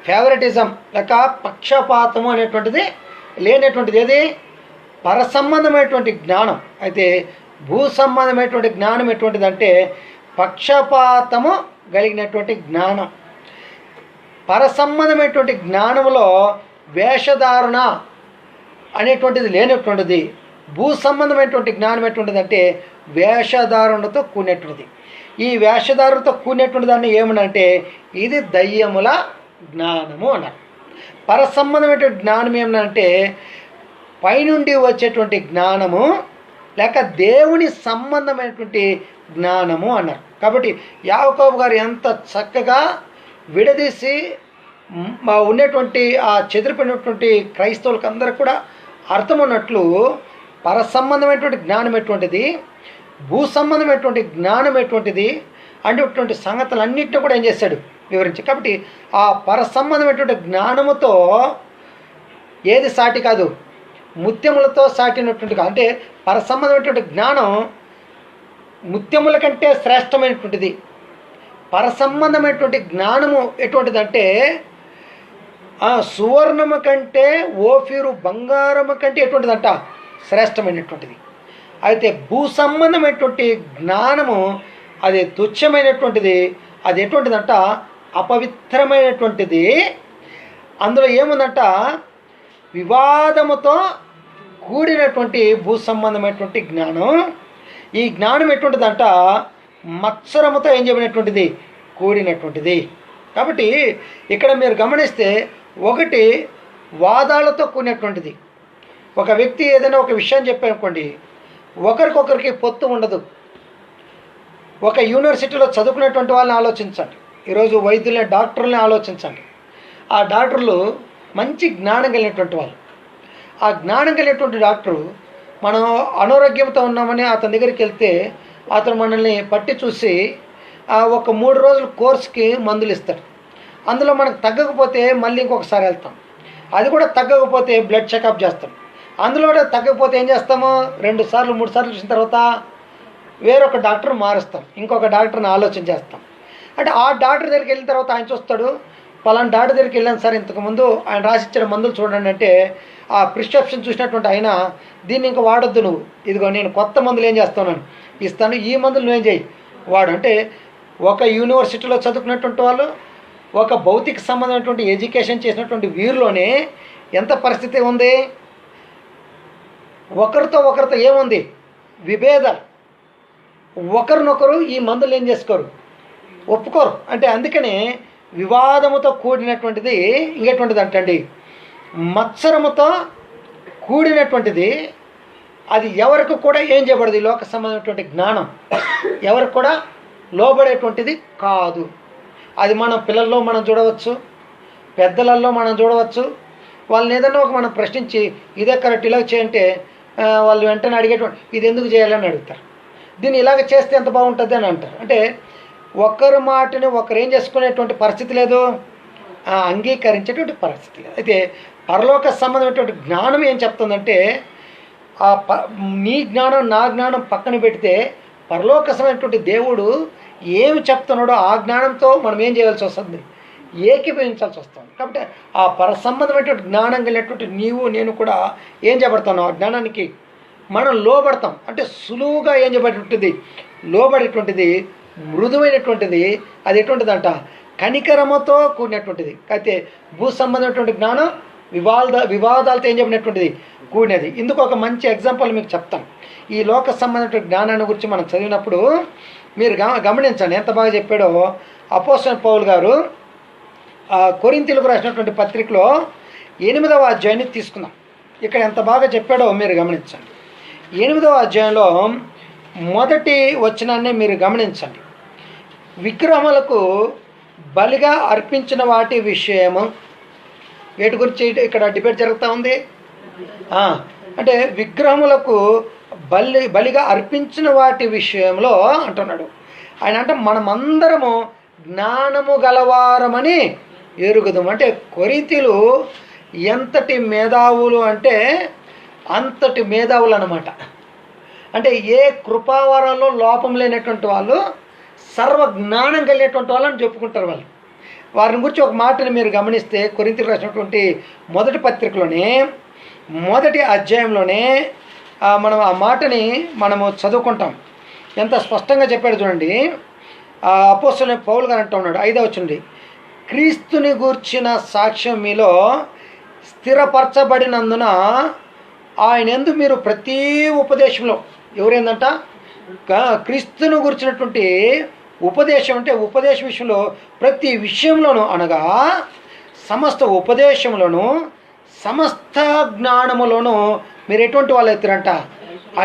ఫేవరెటిజం లేక పక్షపాతము అనేటువంటిది లేనటువంటిది. ఏది పర సంబంధమైనటువంటి జ్ఞానం. అయితే భూ సంబంధమైనటువంటి జ్ఞానం ఎటువంటిదంటే పక్షపాతము కలిగినటువంటి జ్ఞానం. పర సంబంధమైనటువంటి జ్ఞానంలో వేషధారణ అనేటువంటిది లేనటువంటిది. భూ సంబంధమైనటువంటి జ్ఞానం ఎటువంటిదంటే వేషధారణతో కూడినటువంటిది. ఈ వేషధారణతో కూడినటువంటి దాన్ని ఏమనంటే ఇది దయ్యముల జ్ఞానము అన్నారు. పర సంబంధమైనటువంటి జ్ఞానం ఏమనంటే పైనుండి వచ్చేటువంటి జ్ఞానము లేక దేవుని సంబంధమైనటువంటి జ్ఞానము అన్నారు. కాబట్టి యాకోబు గారు ఎంత చక్కగా విడదీసి ఉన్నటువంటి ఆ చెదిరిపోయినటువంటి క్రైస్తవులకు అందరికి కూడా అర్థం ఉన్నట్లు పర సంబంధమైనటువంటి జ్ఞానం ఎటువంటిది, భూ సంబంధమైనటువంటి జ్ఞానం ఎటువంటిది అనేటువంటి సంగతులన్నింటినీ కూడా ఏం చేశాడు వివరించి. కాబట్టి ఆ పర సంబంధమైనటువంటి జ్ఞానముతో ఏది సాటి కాదు, ముత్యములతో సాటినటువంటి కాదు. అంటే పర సంబంధమైనటువంటి జ్ఞానం ముత్యముల కంటే శ్రేష్టమైనటువంటిది. పర సంబంధమైనటువంటి జ్ఞానము ఎటువంటిదంటే సువర్ణము కంటే ఓఫీరు బంగారము కంటే ఎటువంటిదంట శ్రేష్టమైనటువంటిది. అయితే భూ సంబంధమైనటువంటి జ్ఞానము అది తుచ్చమైనటువంటిది, అది ఎటువంటిదంట అపవిత్రమైనటువంటిది. అందులో ఏముందంట వివాదముతో కూడినటువంటి భూ సంబంధమైనటువంటి జ్ఞానం. ఈ జ్ఞానం ఎటువంటిదంట మత్సరముతో ఏం చెప్పినటువంటిది కూడినటువంటిది. కాబట్టి ఇక్కడ మీరు గమనిస్తే ఒకటి వాదాలతో కూడినటువంటిది. ఒక వ్యక్తి ఏదైనా ఒక విషయం చెప్పారనుకోండి, ఒకరికొకరికి పొత్తు ఉండదు. ఒక యూనివర్సిటీలో చదువుకునేటువంటి వాళ్ళని ఆలోచించండి, ఈరోజు వైద్యుల్ని డాక్టర్లని ఆలోచించండి. ఆ డాక్టర్లు మంచి జ్ఞానం కలిగినటువంటి వాళ్ళు. ఆ జ్ఞానం కలిగినటువంటి డాక్టరు మనం అనారోగ్యంతో ఉన్నామని అతని దగ్గరికి వెళ్తే అతను మనల్ని పట్టి చూసి ఒక 3 రోజుల కోర్సుకి మందులు ఇస్తాడు. అందులో మనకు తగ్గకపోతే మళ్ళీ ఇంకొకసారి వెళ్తాం, అది కూడా తగ్గకపోతే బ్లడ్ చెకప్ చేస్తాం, అందులో కూడా తగ్గకపోతే ఏం చేస్తాము, 2 సార్లు 3 సార్లు చూసిన తర్వాత వేరొక డాక్టర్ మారుస్తాం, ఇంకొక డాక్టర్ని ఆలోచన చేస్తాం. అంటే ఆ డాక్టర్ దగ్గరికి వెళ్ళిన తర్వాత ఆయన చూస్తాడు, పలానా డాక్టర్ దగ్గరికి వెళ్ళాను సార్, ఇంతకుముందు ఆయన రాసిచ్చిన మందులు చూడండి అంటే ఆ ప్రిస్క్రిప్షన్ చూసినటువంటి ఆయన, దీన్ని ఇంకా వాడొద్దు నువ్వు, ఇదిగో నేను కొత్త మందులు ఏం చేస్తున్నాను ఇస్తాను, ఈ మందులు నువ్వేం చేయి వాడు. అంటే ఒక యూనివర్సిటీలో చదువుకున్నటువంటి వాళ్ళు, ఒక భౌతిక సంబంధమైనటువంటి ఎడ్యుకేషన్ చేసినటువంటి వీరిలోనే ఎంత పరిస్థితి ఉంది, ఒకరితో ఏముంది విభేదాలు, ఒకరినొకరు ఈ మందులు ఏం చేసుకోరు, ఒప్పుకోరు. అంటే అందుకనే వివాదముతో కూడినటువంటిది ఇంకెటువంటిది అంటండి, మత్సరముతో కూడినటువంటిది, అది ఎవరికి కూడా ఏం చేయబడదు, ఈ లోక సంబంధమైనటువంటి జ్ఞానం ఎవరికి కూడా లోబడేటువంటిది కాదు. అది మన పిల్లల్లో మనం చూడవచ్చు, పెద్దలలో మనం చూడవచ్చు. వాళ్ళని ఏదైనా ఒక మనం ప్రశ్నించి ఇదే కరెక్ట్ ఇలా చేయంటే వాళ్ళు వెంటనే అడిగేటువంటి ఇది ఎందుకు చేయాలని అడుగుతారు, దీన్ని ఇలాగ చేస్తే ఎంత బాగుంటుంది అని అంటారు. అంటే ఒకరి మాటని ఒకరు ఏం చేసుకునేటువంటి పరిస్థితి లేదు, అంగీకరించేటువంటి పరిస్థితి లేదు. అయితే పరలోక సంబంధమైనటువంటి జ్ఞానం ఏం చెప్తుందంటే, నీ జ్ఞానం నా జ్ఞానం పక్కన పెడితే పరలోక సంబంధమైనటువంటి దేవుడు ఏమి చెప్తున్నాడో ఆ జ్ఞానంతో మనం ఏం చేయాల్సి వస్తుంది, ఏకీభవించాల్సి వస్తుంది. కాబట్టి ఆ పర సంబంధమైనటువంటి జ్ఞానం కలిగినటువంటి నీవు నేను కూడా ఏం చేయబడతాను, ఆ జ్ఞానానికి మనం లోబడతాం. అంటే సులువుగా ఏం చేయబడేటువంటిది, లోబడేటువంటిది, మృదువైనటువంటిది, అది ఎటువంటిదంట కనికరమతో కూడినటువంటిది. అయితే భూ సంబంధమైనటువంటి జ్ఞానం వివాదాలతో ఏం చెప్పినటువంటిది కూడినది. ఇందుకు ఒక మంచి ఎగ్జాంపుల్ మీకు చెప్తాను. ఈ లోక సంబంధమైన జ్ఞానాన్ని గురించి మనం చదివినప్పుడు మీరు గమనించండి ఎంత బాగా చెప్పాడో అపోస్తలుడైన పౌలు గారు కొరింథీయులకు రాసినటువంటి పత్రికలో 8వ అధ్యాయాన్ని తీసుకుందాం. ఇక్కడ ఎంత బాగా చెప్పాడో మీరు గమనించండి. 8వ అధ్యాయంలో మొదటి వచనాన్ని మీరు గమనించండి. విగ్రహములకు బలిగా అర్పించిన వాటి విషయము, వేటి గురించి ఇక్కడ డిబేట్ జరుగుతూ ఉంది. అంటే విగ్రహములకు బలిగా అర్పించిన వాటి విషయంలో అంటున్నాడు ఆయన. అంటే మనమందరము జ్ఞానము గలవారమని ఎరుగుదాం. అంటే కొరింథీయులు ఎంతటి మేధావులు అంటే అంతటి మేధావులు అన్నమాట. అంటే ఏ కృపావరాల్లో లోపం లేనటువంటి వాళ్ళు, సర్వ జ్ఞానం కలిగినటువంటి వాళ్ళని చెప్పుకుంటారు వాళ్ళు. వారిని గురించి ఒక మాటని మీరు గమనిస్తే కొరింథీయులకు రాసినటువంటి మొదటి పత్రికలోనే మొదటి అధ్యాయంలోనే మనం ఆ మాటని మనము చదువుకుంటాం. ఎంత స్పష్టంగా చెప్పాడు చూడండి. అపోస్తలుడైన పౌలు గారు అంటూ ఉన్నాడు 5వ వచనం, క్రీస్తుని గూర్చిన సాక్ష్యం మీలో స్థిరపరచబడినందున ఆయన యందు మీరు ప్రతి ఉపదేశంలో, ఎవరేందంట క్రీస్తుని గురించినటువంటి ఉపదేశం, అంటే ఉపదేశ విషయంలో ప్రతి విషయంలోనూ, అనగా సమస్త ఉపదేశంలోనూ సమస్త జ్ఞానములోనూ మీరు ఎటువంటి వాళ్ళు అవుతారంట,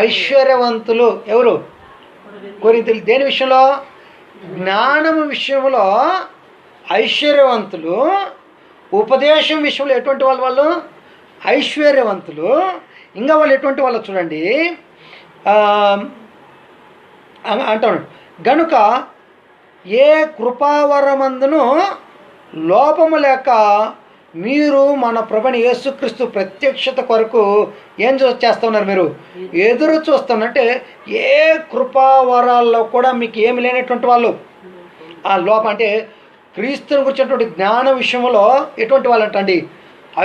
ఐశ్వర్యవంతులు. ఎవరు? కొరింథీయులు. దేని విషయంలో? జ్ఞానము విషయంలో ఐశ్వర్యవంతులు. ఉపదేశం విషయంలో ఎటువంటి వాళ్ళు? ఐశ్వర్యవంతులు. ఇంకా వాళ్ళు ఎటువంటి వాళ్ళు చూడండి అంటున్నాడు. గనుక ఏ కృపావరమందును లోపము లేక మీరు మన ప్రభుని యేసుక్రీస్తు ప్రత్యక్షత కొరకు ఏం చేస్తున్నారు, మీరు ఎదురు చూస్తున్నట్టే ఏ కృపావరాల్లో కూడా మీకు ఏమి లేనటువంటి వాళ్ళు ఆ లోపం, అంటే క్రీస్తుని గురించినటువంటి జ్ఞాన విషయంలో ఎటువంటి వాళ్ళు అంటండి,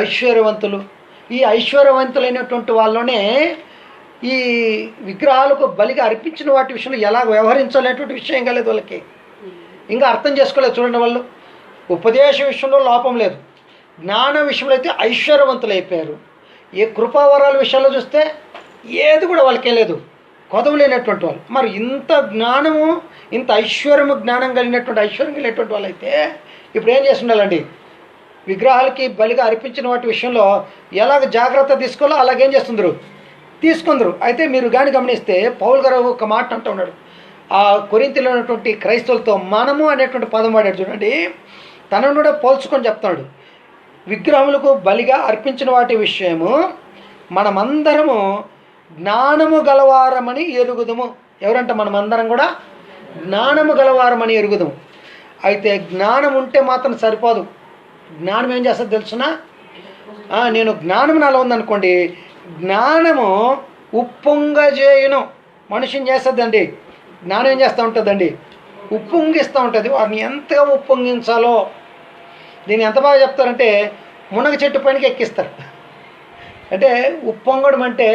ఐశ్వర్యవంతులు. ఈ ఐశ్వర్యవంతులైనటువంటి వాళ్ళలోనే ఈ విగ్రహాలకు బలిగా అర్పించిన వాటి విషయంలో ఎలా వ్యవహరించాలనేటువంటి విషయం కాలేదు వాళ్ళకి, ఇంకా అర్థం చేసుకోలేదు. చూడండి, వాళ్ళు ఉపదేశ విషయంలో లోపం లేదు, జ్ఞాన విషయంలో అయితే ఐశ్వర్యవంతులు అయిపోయారు. ఏ కృపావరాల విషయాల్లో చూస్తే ఏది కూడా వాళ్ళకే లేదు, కొదవ లేనటువంటి వాళ్ళు. మరి ఇంత జ్ఞానము, ఇంత ఐశ్వర్యము, జ్ఞానం కలిగినటువంటి ఐశ్వర్యం కలిగినటువంటి వాళ్ళు అయితే ఇప్పుడు ఏం చేస్తుండాలండి, విగ్రహాలకి బలిగా అర్పించిన వాటి విషయంలో ఎలాగ జాగ్రత్త తీసుకోవాలో అలాగేం చేస్తుందరు, తీసుకుందరు. అయితే మీరు కానీ గమనిస్తే పౌలు గారు ఒక మాట అంటూ ఉన్నాడు, ఆ కొరింథీలో ఉన్నటువంటి క్రైస్తవులతో మనము అనేటువంటి పదం వాడాడు చూడండి. తనను కూడా పోల్చుకొని చెప్తున్నాడు, విగ్రహములకు బలిగా అర్పించిన వాటి విషయము మనమందరము జ్ఞానము గలవారమని ఎరుగుదము. ఎవరంట? మనమందరం కూడా జ్ఞానము గలవారమని ఎరుగుదము. అయితే జ్ఞానం ఉంటే మాత్రం సరిపోదు. జ్ఞానం ఏం చేస్తుంది తెలుసునా? నేను జ్ఞానం నాలో ఉందనుకోండి, జ్ఞానము ఉప్పొంగజేయును మనిషిని చేస్తుందండి. జ్ఞానం ఏం చేస్తూ ఉంటుందండి? ఉప్పొంగిస్తూ ఉంటుంది. వారిని ఎంతగా ఉప్పొంగించాలో దీన్ని ఎంత బాగా చెప్తారంటే, మునగ చెట్టు పైనకి ఎక్కిస్తారు. అంటే ఉప్పొంగడం అంటే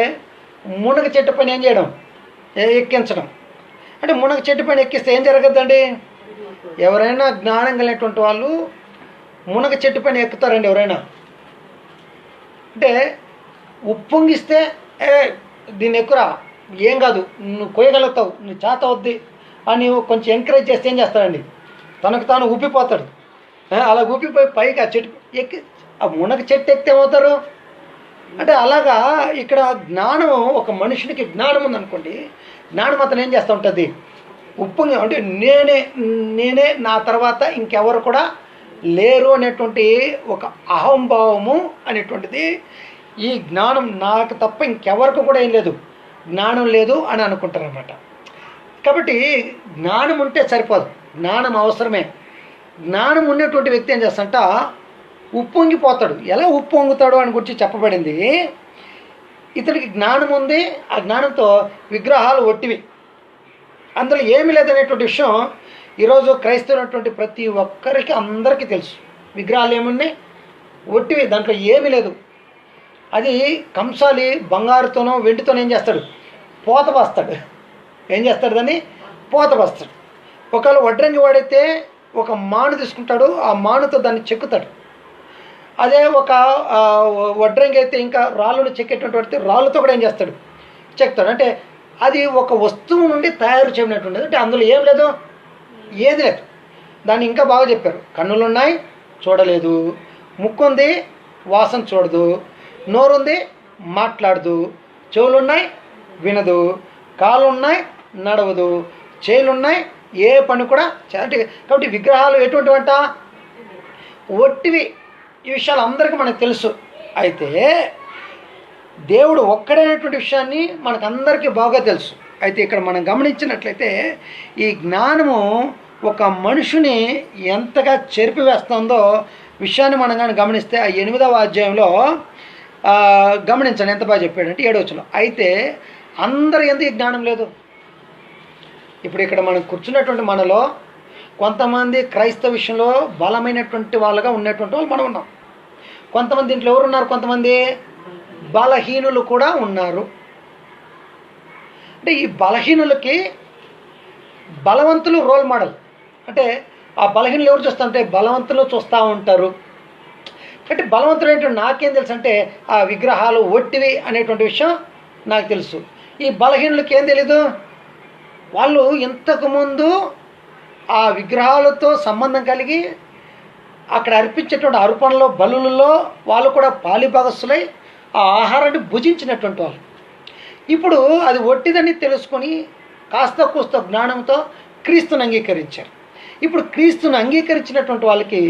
మునగ చెట్టు పైన ఏం చేయడం? ఎక్కించడం. అంటే మునగ చెట్టు పైన ఎక్కిస్తే ఏం జరగద్దండి? ఎవరైనా జ్ఞానం కలిగినటువంటి వాళ్ళు మునగ చెట్టు పైన ఎక్కుతారండి ఎవరైనా. అంటే ఉప్పొంగిస్తే దీన్ని ఎక్కురా, ఏం కాదు, నువ్వు కొయ్యగలుగుతావు, నువ్వు చేత వద్ది అని కొంచెం ఎంకరేజ్ చేస్తే ఏం చేస్తాడండి? తనకు తాను ఊపిపోతాడు. అలా ఊపిపోయి పైకి ఆ చెట్టు ఎక్కి ఆ మునగ చెట్టు ఎక్కితే ఏమవుతారు అంటే అలాగా ఇక్కడ జ్ఞానం, ఒక మనుషునికి జ్ఞానం ఉందనుకోండి, జ్ఞానం అతను ఏం చేస్తూ ఉంటుంది? ఉప్పొంగి అంటే నేనే నా తర్వాత ఇంకెవరు కూడా లేరు అనేటువంటి ఒక అహంభావము అనేటువంటిది, ఈ జ్ఞానం నాకు తప్ప ఇంకెవరికి కూడా ఏం లేదు, జ్ఞానం లేదు అని అనుకుంటారన్నమాట. కాబట్టి జ్ఞానం ఉంటే సరిపోదు, జ్ఞానం అవసరమే. జ్ఞానం ఉన్నటువంటి వ్యక్తి ఏం చేస్తాడంట? ఉప్పొంగిపోతాడు. ఎలా ఉప్పొంగుతాడు అని గురించి చెప్పబడింది. ఇతడికి జ్ఞానం ఉంది, ఆ జ్ఞానంతో విగ్రహాలు ఒట్టివి, అందులో ఏమీ లేదనేటువంటి విషయం ఈరోజు క్రైస్తవునటువంటి ప్రతి ఒక్కరికి అందరికీ తెలుసు. విగ్రహాలు ఏమున్నాయి? ఒట్టివి, దాంట్లో ఏమీ లేదు. అది కంసాలి బంగారుతోనో వెండితోనో ఏం చేస్తాడు? పోత బస్తాడు. ఏం చేస్తాడు? దాన్ని పోత బస్తాడు. ఒకవేళ వడ్రంగి వాడైతే ఒక మాను తీసుకుంటాడు, ఆ మానుతో దాన్ని చెక్కుతాడు. అదే ఒక వడ్రంగి అయితే ఇంకా రాళ్ళను చెక్కేటటువంటి రాళ్ళతో కూడా ఏం చేస్తాడు? చెక్తాడు. అంటే అది ఒక వస్తువు నుండి తయారు చేయనటువంటిది. అంటే అందులో ఏం లేదు, ఏది లేదు. దాన్ని ఇంకా బాగా చెప్పారు. కన్నులున్నాయి, చూడలేదు. ముక్కుంది, వాసన చూడదు. నోరుంది, మాట్లాడదు. చెవులున్నాయి, వినదు. కాళ్ళున్నాయి, నడవదు. చేతులున్నాయి, ఏ పని కూడా అంటే. కాబట్టి విగ్రహాలు ఎటువంటివంట? ఒట్టివి. ఈ విషయాలు అందరికీ మనకు తెలుసు. అయితే దేవుడు ఒక్కడైనటువంటి విషయాన్ని మనకందరికీ బాగా తెలుసు. అయితే ఇక్కడ మనం గమనించినట్లయితే ఈ జ్ఞానము ఒక మనుషుని ఎంతగా చెరిపివేస్తుందో విషయాన్ని మనం కానీ గమనిస్తే ఆ 8వ అధ్యాయంలో గమనించండి ఎంత బాగా చెప్పాడంటే 7వ వచనంలో. అయితే అందరి ఎందుకు జ్ఞానం లేదు. ఇప్పుడు ఇక్కడ మనం కూర్చున్నటువంటి మనలో కొంతమంది క్రైస్తవ విషయంలో బలమైనటువంటి వాళ్ళగా ఉన్నటువంటి వాళ్ళు మనం ఉన్నాం. కొంతమంది దీంట్లో ఎవరున్నారు? కొంతమంది బలహీనులు కూడా ఉన్నారు. అంటే ఈ బలహీనులకి బలవంతులు రోల్ మోడల్. అంటే ఆ బలహీనులు ఎవరు చూస్తారంటే బలవంతులు చూస్తూ ఉంటారు. అంటే బలవంతులు ఏంటంటే నాకేం తెలుసు అంటే ఆ విగ్రహాలు ఒట్టివి అనేటువంటి విషయం నాకు తెలుసు. ఈ బలహీనులకి ఏం తెలీదు. వాళ్ళు ఇంతకుముందు ఆ విగ్రహాలతో సంబంధం కలిగి అక్కడ అర్పించేటువంటి అర్పణలో బలులలో వాళ్ళు కూడా పాలిభాగస్తులై ఆ ఆహారాన్ని భుజించినటువంటి వాళ్ళు. ఇప్పుడు అది ఒట్టిదని తెలుసుకొని కాస్త కూస్త జ్ఞానంతో క్రీస్తుని అంగీకరించారు. ఇప్పుడు క్రీస్తుని అంగీకరించినటువంటి వాళ్ళకి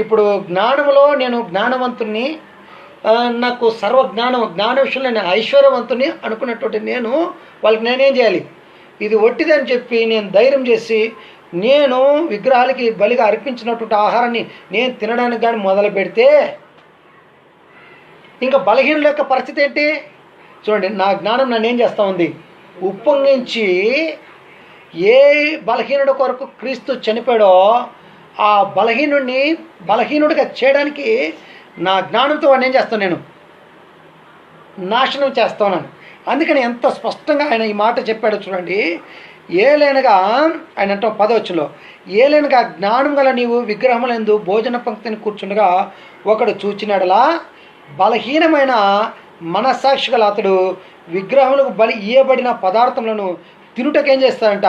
ఇప్పుడు జ్ఞానంలో నేను జ్ఞానవంతుని, నాకు జ్ఞాన విషయంలో నేను ఐశ్వర్యవంతుని అనుకున్నటువంటి నేను వాళ్ళకి నేనేం చేయాలి? ఇది ఒట్టిదని చెప్పి నేను ధైర్యం చేసి నేను విగ్రహాలకి బలిగా అర్పించినటువంటి ఆహారాన్ని నేను తినడానికి కానీ మొదలు పెడితే ఇంకా బలహీనుల యొక్క పరిస్థితి ఏంటి చూడండి. నా జ్ఞానం నన్ను ఏం చేస్తూ ఉంది? ఉప్పొంగించి ఏ బలహీనుడి కొరకు క్రీస్తు చనిపోయాడో ఆ బలహీనుడిని బలహీనుడిగా చేయడానికి నా జ్ఞానంతో వాడిని ఏం చేస్తాను? నేను నాశనం చేస్తున్నాను. అందుకని ఎంత స్పష్టంగా ఆయన ఈ మాట చెప్పాడో చూడండి. ఏలైనగా ఆయన అంటాం 10వ వచనంలో, ఏలైనగా జ్ఞానం గల నీవు విగ్రహములందు భోజన పంక్తిని కూర్చుండగా ఒకడు చూచినాడలా బలహీనమైన మనస్సాక్షి గల అతడు విగ్రహములకు బలి ఇయ్యబడిన పదార్థములను తినుటకేం చేస్తాడంట?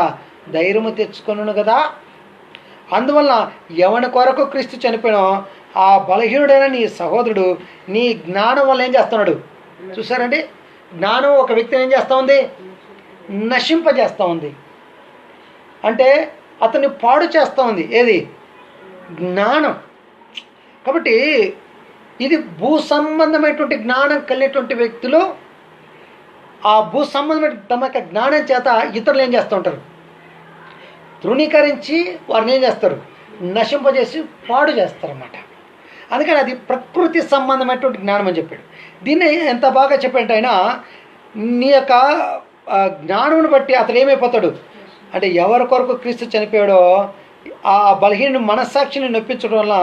ధైర్యము తెచ్చుకొనును కదా. అందువల్ల ఎవని కొరకు క్రీస్తు చనిపోయినో ఆ బలహీనుడైన నీ సహోదరుడు నీ జ్ఞానం వల్ల ఏం చేస్తున్నాడు? చూసారండి, జ్ఞానం ఒక వ్యక్తిని ఏం చేస్తూ ఉంది? నశింపజేస్తూ ఉంది. అంటే అతన్ని పాడు చేస్తూ ఉంది. ఏది? జ్ఞానం. కాబట్టి ఇది భూ సంబంధమైనటువంటి జ్ఞానం కలిగినటువంటి వ్యక్తులు ఆ భూ సంబంధమైన తమ యొక్క జ్ఞానం చేత ఇతరులు ఏం చేస్తూ ఉంటారు? తృణీకరించి వారిని ఏం చేస్తారు? నశింపజేసి పాడు చేస్తారన్నమాట. అందుకని అది ప్రకృతి సంబంధమైనటువంటి జ్ఞానం అని చెప్పాడు. దీన్ని ఎంత బాగా చెప్పాడంటే ఆయన, నీ యొక్క జ్ఞానమును బట్టి అతడు ఏమైపోతాడు అంటే, ఎవరి కొరకు క్రీస్తు చనిపోయాడో ఆ బలహీన మనస్సాక్షిని నొప్పించడం వల్ల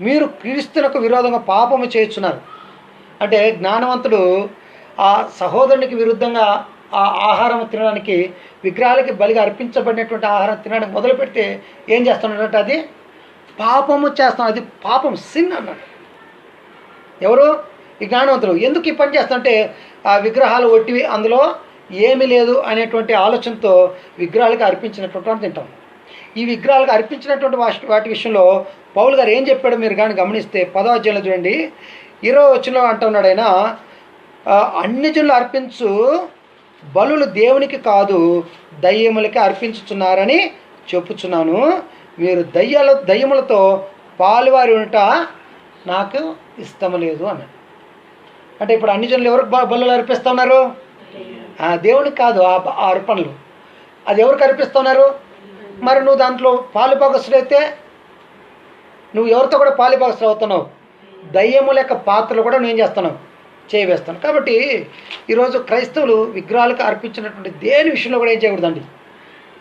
మీరు క్రీస్తునకు విరోధంగా పాపము చేస్తున్నారు. అంటే జ్ఞానవంతుడు ఆ సహోదరునికి విరుద్ధంగా ఆ ఆహారం తినడానికి, విగ్రహాలకి బలిగా అర్పించబడినటువంటి ఆహారం తినడానికి మొదలు పెడితే ఏం చేస్తున్నాడంటే అది పాపము చేస్తున్నాడు. అది పాపం, సిన్ అన్నాడు. ఎవరు? ఈ జ్ఞానవంతుడు. ఎందుకు ఈ పని చేస్తాడంటే ఆ విగ్రహాలు ఒట్టివి, అందులో ఏమీ లేదు అనేటువంటి ఆలోచనతో విగ్రహాలకు అర్పించినటువంటి తింటాం. ఈ విగ్రహాలకు అర్పించినటువంటి వాటి విషయంలో పౌలు గారు ఏం చెప్పాడో మీరు కానీ గమనిస్తే 10వ అధ్యాయంలో చూడండి, 20వ వచనంలో అంటున్నాడు ఆయన, అన్ని జనులు అర్పించు బలులు దేవునికి కాదు దయ్యములకి అర్పించుచున్నారని చెప్పుచున్నాను. మీరు దయ్యములతో పాలువారి ఉంట నాకు ఇష్టం లేదు అన్నాడు. అంటే ఇప్పుడు అన్ని జనులు ఎవరికి బలులు అర్పిస్తూ ఉన్నారు? దేవునికి కాదు ఆ అర్పణలు. అది ఎవరికి అర్పిస్తున్నారు? మరి నువ్వు దాంట్లో పాలుభాగస్తుడైతే నువ్వు ఎవరితో కూడా పాలుభాగస్తుడు అవుతున్నావు. దయ్యముల యొక్క పాత్రలు కూడా నువ్వేం చేస్తున్నావు? చేయవేస్తాను. కాబట్టి ఈరోజు క్రైస్తవులు విగ్రహాలకు అర్పించినటువంటి దేని విషయంలో కూడా ఏం చేయకూడదండి,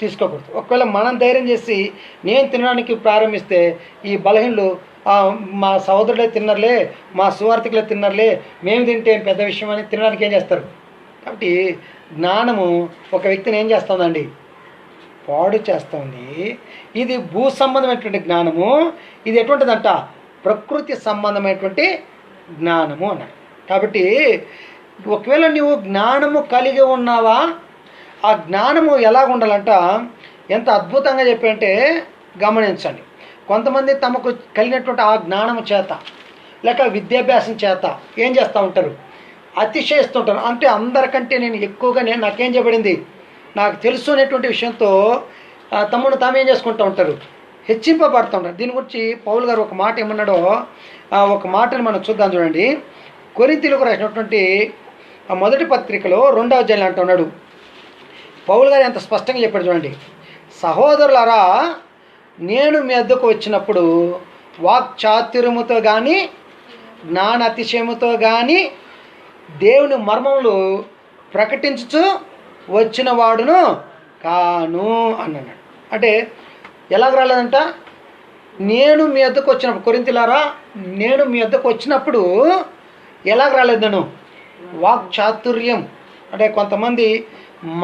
తీసుకోకూడదు. ఒకవేళ మనం ధైర్యం చేసి నేను తినడానికి ప్రారంభిస్తే ఈ బలహీనలు మా సహోదరులే తిన్నర్లే, మా సువార్థికులే తిన్నర్లే, మేము తింటే ఏం పెద్ద విషయం అని తినడానికి ఏం చేస్తారు. కాబట్టి జ్ఞానము ఒక వ్యక్తిని ఏం చేస్తుందండి? పాడు చేస్తుంది. ఇది భూ సంబంధమైనటువంటి జ్ఞానము. ఇది ఎటువంటిదంట? ప్రకృతి సంబంధమైనటువంటి జ్ఞానము అన్నాడు. కాబట్టి ఒకవేళ నువ్వు జ్ఞానము కలిగి ఉన్నావా, ఆ జ్ఞానము ఎలాగ ఉండాలంట ఎంత అద్భుతంగా చెప్పారంటే గమనించండి. కొంతమంది తమకు కలిగినటువంటి ఆ జ్ఞానము చేత లేక విద్యాభ్యాసం చేత ఏం చేస్తూ ఉంటారు? అతిశయిస్తుంటారు. అంటే అందరికంటే నేను ఎక్కువగా నాకేం చేయబడింది, నాకు తెలుసు అనేటువంటి విషయంతో తమ్ముడు తాము ఏం చేసుకుంటూ ఉంటారు? హెచ్చింపబడుతూ ఉంటారు. దీని గురించి పౌలు గారు ఒక మాట ఏమన్నాడో ఒక మాటని మనం చూద్దాం. చూడండి, కొరింథీయులకు రాసినటువంటి మొదటి పత్రికలో 2వ అధ్యాయంలో అంటున్నాడు పౌలు గారు ఎంత స్పష్టంగా చెప్పాడు. చూడండి, సహోదరులారా, నేను మీ వద్దకు వచ్చినప్పుడు వాక్చాతుర్యముతో కానీ జ్ఞాన అతిశయముతో కానీ దేవుని మర్మములు ప్రకటించుచు వచ్చిన వాడును కాను అన్నాడు. అంటే ఎలాగ రాలేదంట? నేను మీ వద్దకు వచ్చినప్పుడు, కొరింథీయులారా నేను మీ వద్దకు వచ్చినప్పుడు ఎలాగ రాలేదు? నేను వాక్చాతుర్యం అంటే కొంతమంది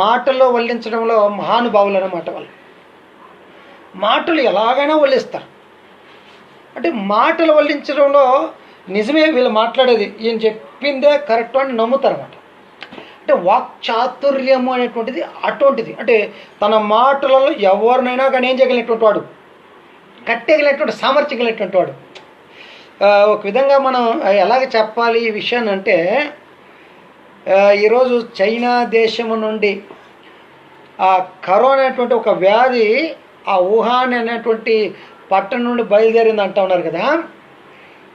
మాటల్లో వల్లించడంలో మహానుభావులు అన్నమాట. వాళ్ళు మాటలు ఎలాగైనా వల్లిస్తారు. అంటే మాటలు వల్లించడంలో నిజమే వీళ్ళు మాట్లాడేది, ఈయన చెప్పిందే కరెక్ట్ అని నమ్ముతారు అన్నమాట. అంటే వాక్చాతుర్యము అనేటువంటిది అటువంటిది. అంటే తన మాటలలో ఎవరినైనా కానీ ఏం చేయగలిగినటువంటి వాడు, కట్టేయగలిగినటువంటి సామర్థ్యం కలిగినటువంటి వాడు. ఒక విధంగా మనం ఎలాగ చెప్పాలి ఈ విషయాన్ని అంటే, ఈరోజు చైనా దేశము నుండి ఆ కరోనా అనేటువంటి ఒక వ్యాధి ఆ వుహాన్ అనేటువంటి పట్టణం నుండి బయలుదేరింది అంటూ ఉన్నారు కదా.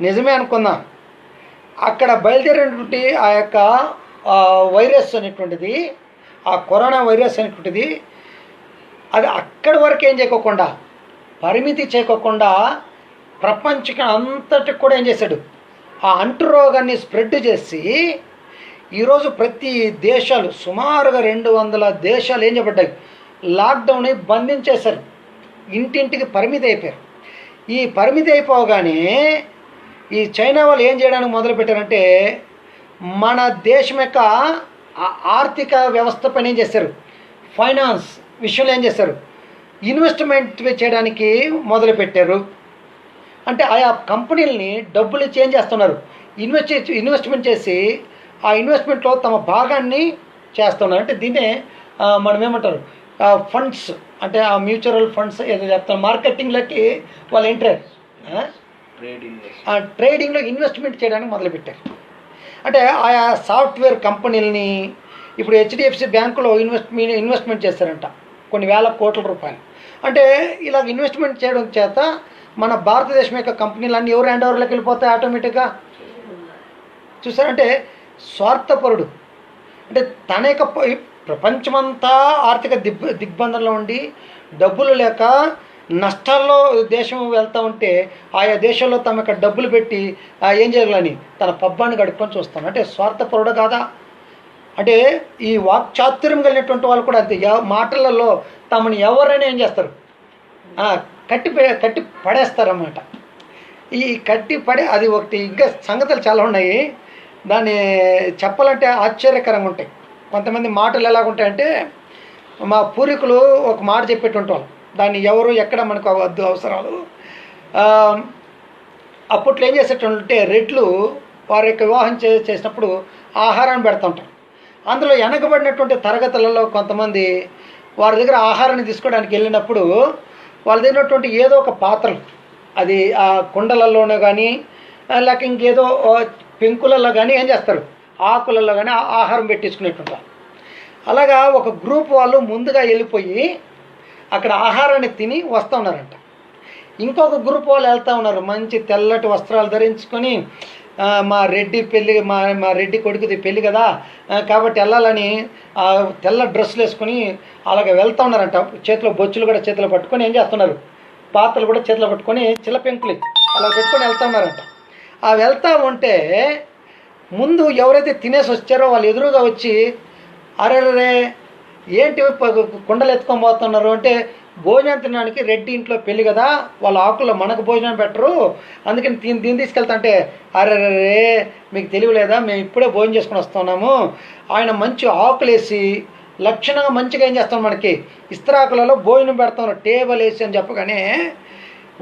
నిజమే అనుకుందాం. అక్కడ బయలుదేరినటువంటి ఆ యొక్క వైరస్ అనేటువంటిది, ఆ కరోనా వైరస్ అనేటువంటిది అది అక్కడి వరకు ఏం చేయకోకుండా, పరిమితి చేయకోకుండా ప్రపంచం అంతటికి కూడా ఏం చేశాడు? ఆ అంటు రోగాన్ని స్ప్రెడ్ చేసి ఈరోజు ప్రతి దేశాలు సుమారుగా 200 దేశాలు ఏం చేయబడ్డాయి? లాక్డౌన్ బంధించేశారు. ఇంటింటికి పరిమితి అయిపోయారు. ఈ పరిమితి అయిపోగానే ఈ చైనా వాళ్ళు ఏం చేయడానికి మొదలుపెట్టారంటే, మన దేశం యొక్క ఆర్థిక వ్యవస్థ పైన ఏం చేశారు? ఫైనాన్స్ విషయంలో ఏం చేశారు? ఇన్వెస్ట్మెంట్ చేయడానికి మొదలుపెట్టారు. అంటే ఆయా కంపెనీలని డబ్బులు ఇచ్చి ఏం చేస్తున్నారు? ఇన్వెస్ట్మెంట్ చేసి ఆ ఇన్వెస్ట్మెంట్లో తమ భాగాన్ని చేస్తున్నారు. అంటే దీన్నే మనం ఏమంటారు? ఫండ్స్ అంటే ఆ మ్యూచువల్ ఫండ్స్ ఏదో చెప్తారు, మార్కెటింగ్లకి వాళ్ళు ఎంటర్ ట్రేడింగ్లో ఇన్వెస్ట్మెంట్ చేయడానికి మొదలుపెట్టారు. అంటే ఆయా సాఫ్ట్వేర్ కంపెనీలని ఇప్పుడు హెచ్డిఎఫ్సి బ్యాంకులో ఇన్వెస్ట్మెంట్ చేస్తారంట కొన్ని వేల కోట్ల రూపాయలు. అంటే ఇలా ఇన్వెస్ట్మెంట్ చేయడం చేత మన భారతదేశం యొక్క కంపెనీలన్నీ ఎవరు హ్యాండ్ ఓవర్లోకి వెళ్ళిపోతాయి ఆటోమేటిక్గా. చూసారంటే స్వార్థపరుడు. అంటే తన యొక్క ప్రపంచమంతా ఆర్థిక దిగ్బంధంలో ఉండి డబ్బులు లేక నష్టాల్లో దేశం వెళ్తూ ఉంటే ఆయా దేశంలో తమ యొక్క డబ్బులు పెట్టి ఏం చేయాలని తన పబ్బాన్ని గడుపుకొని చూస్తాను. అంటే స్వార్థపరుడు కాదా? అంటే ఈ వాక్చాతుర్యం కలిగినటువంటి వాళ్ళు కూడా అంతే. మాటలలో తమని ఎవరైనా ఏం చేస్తారు, కట్టి పడేస్తారన్నమాట. ఈ కట్టి అది ఒకటి. ఇంకా సంగతులు చాలా ఉన్నాయి, దాన్ని చెప్పాలంటే ఆశ్చర్యకరంగా ఉంటాయి. కొంతమంది మాటలు ఎలాగుంటాయంటే, మా పూర్వీకులు ఒక మాట చెప్పేటువంటి వాళ్ళు, దాన్ని ఎవరు ఎక్కడ మనకు వద్దు అవసరాలు. అప్పట్లో ఏం చేసేటంటే రెడ్లు వారి యొక్క వివాహం చేసినప్పుడు ఆహారాన్ని పెడుతూ ఉంటారు. అందులో వెనకబడినటువంటి తరగతులలో కొంతమంది వారి దగ్గర ఆహారాన్ని తీసుకోవడానికి వెళ్ళినప్పుడు వాళ్ళ దగ్గరటువంటి ఏదో ఒక పాత్రలు, అది ఆ కుండలలోనో కానీ లేక ఇంకేదో పెంకులలో కానీ ఏం చేస్తారు, ఆకులలో కానీ ఆహారం పెట్టించుకునేటుంటారు. అలాగా ఒక గ్రూప్ వాళ్ళు ముందుగా వెళ్ళిపోయి అక్కడ ఆహారాన్ని తిని వస్తూ ఉన్నారంట. ఇంకొక గ్రూప్ వాళ్ళు వెళ్తూ ఉన్నారు, మంచి తెల్లటి వస్త్రాలు ధరించుకొని, మా రెడ్డి పెళ్ళి, మా రెడ్డి కొడుకుది పెళ్ళి కదా కాబట్టి వెళ్ళాలని తెల్ల డ్రెస్సులు వేసుకొని అలాగే వెళ్తూ ఉన్నారంట. చేతిలో బొచ్చులు కూడా చేతిలో పట్టుకొని ఏం చేస్తున్నారు, పాత్రలు కూడా చేతిలో పట్టుకొని చిల్ల పెంకులు అలా పెట్టుకొని వెళ్తూ ఉన్నారంట. ఆ వెళ్తూ ఉంటే ముందు ఎవరైతే తినేసి వచ్చారో వాళ్ళు ఎదురుగా వచ్చి, అరే ఏంటి కుండలు ఎత్తుకొని పోతున్నారు అంటే, భోజనం తినడానికి రెడ్డి ఇంట్లో పెళ్ళి కదా, వాళ్ళ ఆకుల్లో మనకు భోజనం పెట్టరు, అందుకని దీన్ని తీసుకెళ్తా అంటే, అరే మీకు తెలియలేదా, మేము ఇప్పుడే భోజనం చేసుకుని వస్తున్నాము, ఆయన మంచి ఆకులేసి లక్షణంగా మంచిగా ఏం చేస్తాం, మనకి ఇస్త్రాకులలో భోజనం పెడతాం టేబుల్ వేసి అని చెప్పగానే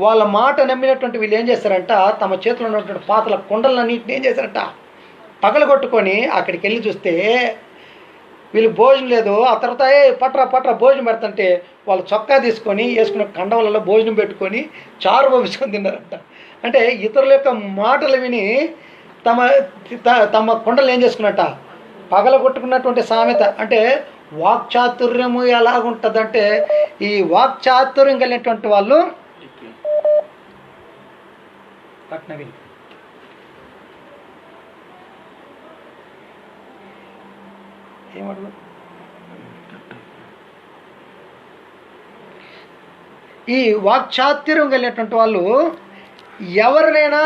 వాళ్ళ మాట నమ్మినటువంటి వీళ్ళు ఏం చేస్తారంట, తమ చేతిలో ఉన్నటువంటి పాత్రల కుండలన్నింటినీ ఏం చేశారంట పగలగొట్టుకొని అక్కడికి వెళ్ళి చూస్తే వీళ్ళు భోజనం లేదు. ఆ తర్వాత పట్రా భోజనం పెడతంటే వాళ్ళు చొక్కా తీసుకొని వేసుకున్న కండవలలో భోజనం పెట్టుకొని చారు పంపించుకొని తిన్నారంట. అంటే ఇతరుల యొక్క మాటలు విని తమ కుండలు ఏం చేసుకున్నట్ట పగలగొట్టుకున్నటువంటి సామెత. అంటే వాక్చాతుర్యము ఎలాగుంటుందంటే, ఈ వాక్చాతుర్యం కలిగినటువంటి వాళ్ళు పట్నవి ఏమడుగు ఈ వాక్చాతుర్యం కలిగినటువంటి వాళ్ళు ఎవరినైనా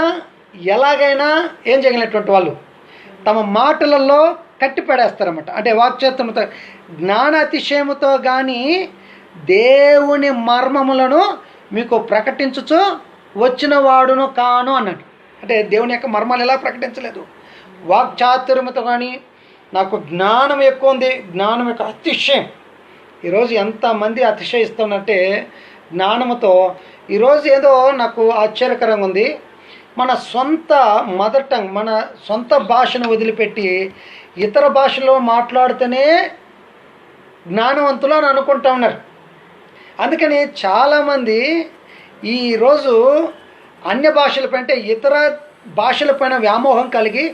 ఎలాగైనా ఏం చేయగలిగినటువంటి వాళ్ళు తమ మాటలలో కట్టి పడేస్తారన్నమాట. అంటే వాక్చాతుర్యంతో జ్ఞానాతిశయముతో కానీ దేవుని మర్మములను మీకు ప్రకటించుచు వచ్చిన వాడును కాను అన్నాడు. అంటే దేవుని యొక్క మర్మాలు ఎలా ప్రకటించలేదు, వాక్చాతుర్యముతో కానీ. నాకు జ్ఞానం ఎక్కువ ఉంది, జ్ఞానం యొక్క అతిశయం. ఈరోజు ఎంతమంది అతిశయిస్తున్నట్టే జ్ఞానముతో. ఈరోజు ఏదో నాకు ఆశ్చర్యకరంగా ఉంది, మన సొంత మదర్ టంగ్, మన సొంత భాషను వదిలిపెట్టి ఇతర భాషలో మాట్లాడితేనే జ్ఞానవంతులు అని అనుకుంటా ఉన్నారు. అందుకని చాలామంది ఈరోజు అన్య భాషలపై అంటే ఇతర భాషలపైన వ్యామోహం కలిగి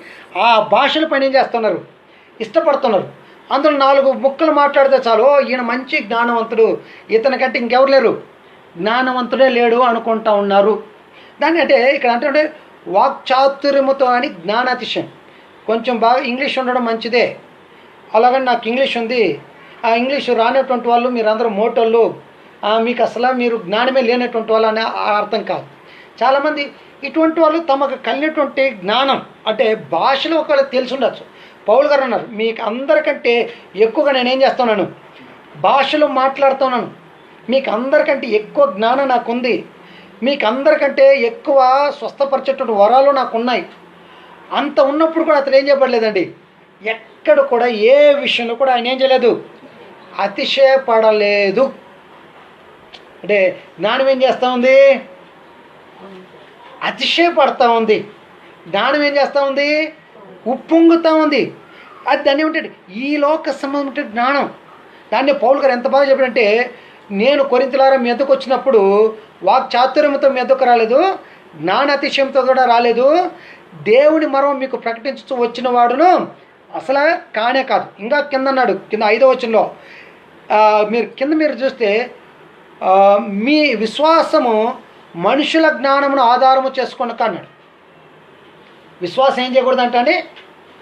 ఆ భాషలపైన ఏం చేస్తున్నారు, ఇష్టపడుతున్నారు. అందులో 4 ముక్కలు మాట్లాడితే చాలు, ఈయన మంచి జ్ఞానవంతుడు, ఇతనికంటే ఇంకెవరు లేరు, జ్ఞానవంతుడే లేడు అనుకుంటా ఉన్నారు. దాన్ని అంటే ఇక్కడ అంటే వాక్చాతుర్యముతో అని జ్ఞానాతిశయం. కొంచెం బాగా ఇంగ్లీష్ ఉండడం మంచిదే, అలాగని నాకు ఇంగ్లీష్ ఉంది, ఆ ఇంగ్లీష్ రానటువంటి వాళ్ళు మీరందరూ మోటోళ్ళు, మీకు అసలు మీరు జ్ఞానమే లేనటువంటి వాళ్ళు అనే అర్థం కాదు. చాలామంది ఇటువంటి వాళ్ళు తమకు కలిగినటువంటి జ్ఞానం అంటే భాషలో ఒకవేళ తెలిసి ఉండొచ్చు. పౌలు గారు అన్నారు, మీకు అందరికంటే ఎక్కువగా నేనేం చేస్తున్నాను, భాషలో మాట్లాడుతున్నాను, మీకు అందరికంటే ఎక్కువ జ్ఞానం నాకుంది, మీకు అందరికంటే ఎక్కువ స్వస్థపరిచేటువంటి వరాలు నాకున్నాయి. అంత ఉన్నప్పుడు కూడా అతను ఏం చేయబడలేదండి, ఎక్కడ కూడా ఏ విషయంలో కూడా ఆయన ఏం చేయలేదు, అతిశయపడలేదు. అంటే జ్ఞానం ఏం చేస్తూ ఉంది, అతిశయపడతా ఉంది. జ్ఞానం ఏం చేస్తూ ఉంది, ఉప్పొంగుతూ ఉంది. అది దాన్ని ఏమిటంటే ఈ లోక సంబంధం జ్ఞానం. దాన్ని పౌలు గారు ఎంత బాగా చెప్పారంటే, నేను కొరింథీయులారా మీ ఎద్దకు వచ్చినప్పుడు వాక్చాతుర్యంతో మీ ఎద్దకు రాలేదు, జ్ఞానాతిశయంతో కూడా రాలేదు, దేవుని మర్మం మీకు ప్రకటించుతూ వచ్చిన వాడును అసలు కానే కాదు. ఇంకా కింద అన్నాడు, కింద 5వ వచనంలో మీరు చూస్తే మీ విశ్వాసము మనుషుల జ్ఞానమును ఆధారము చేసుకొనక అన్నాడు. విశ్వాసం ఏం చేయకూడదు అంటే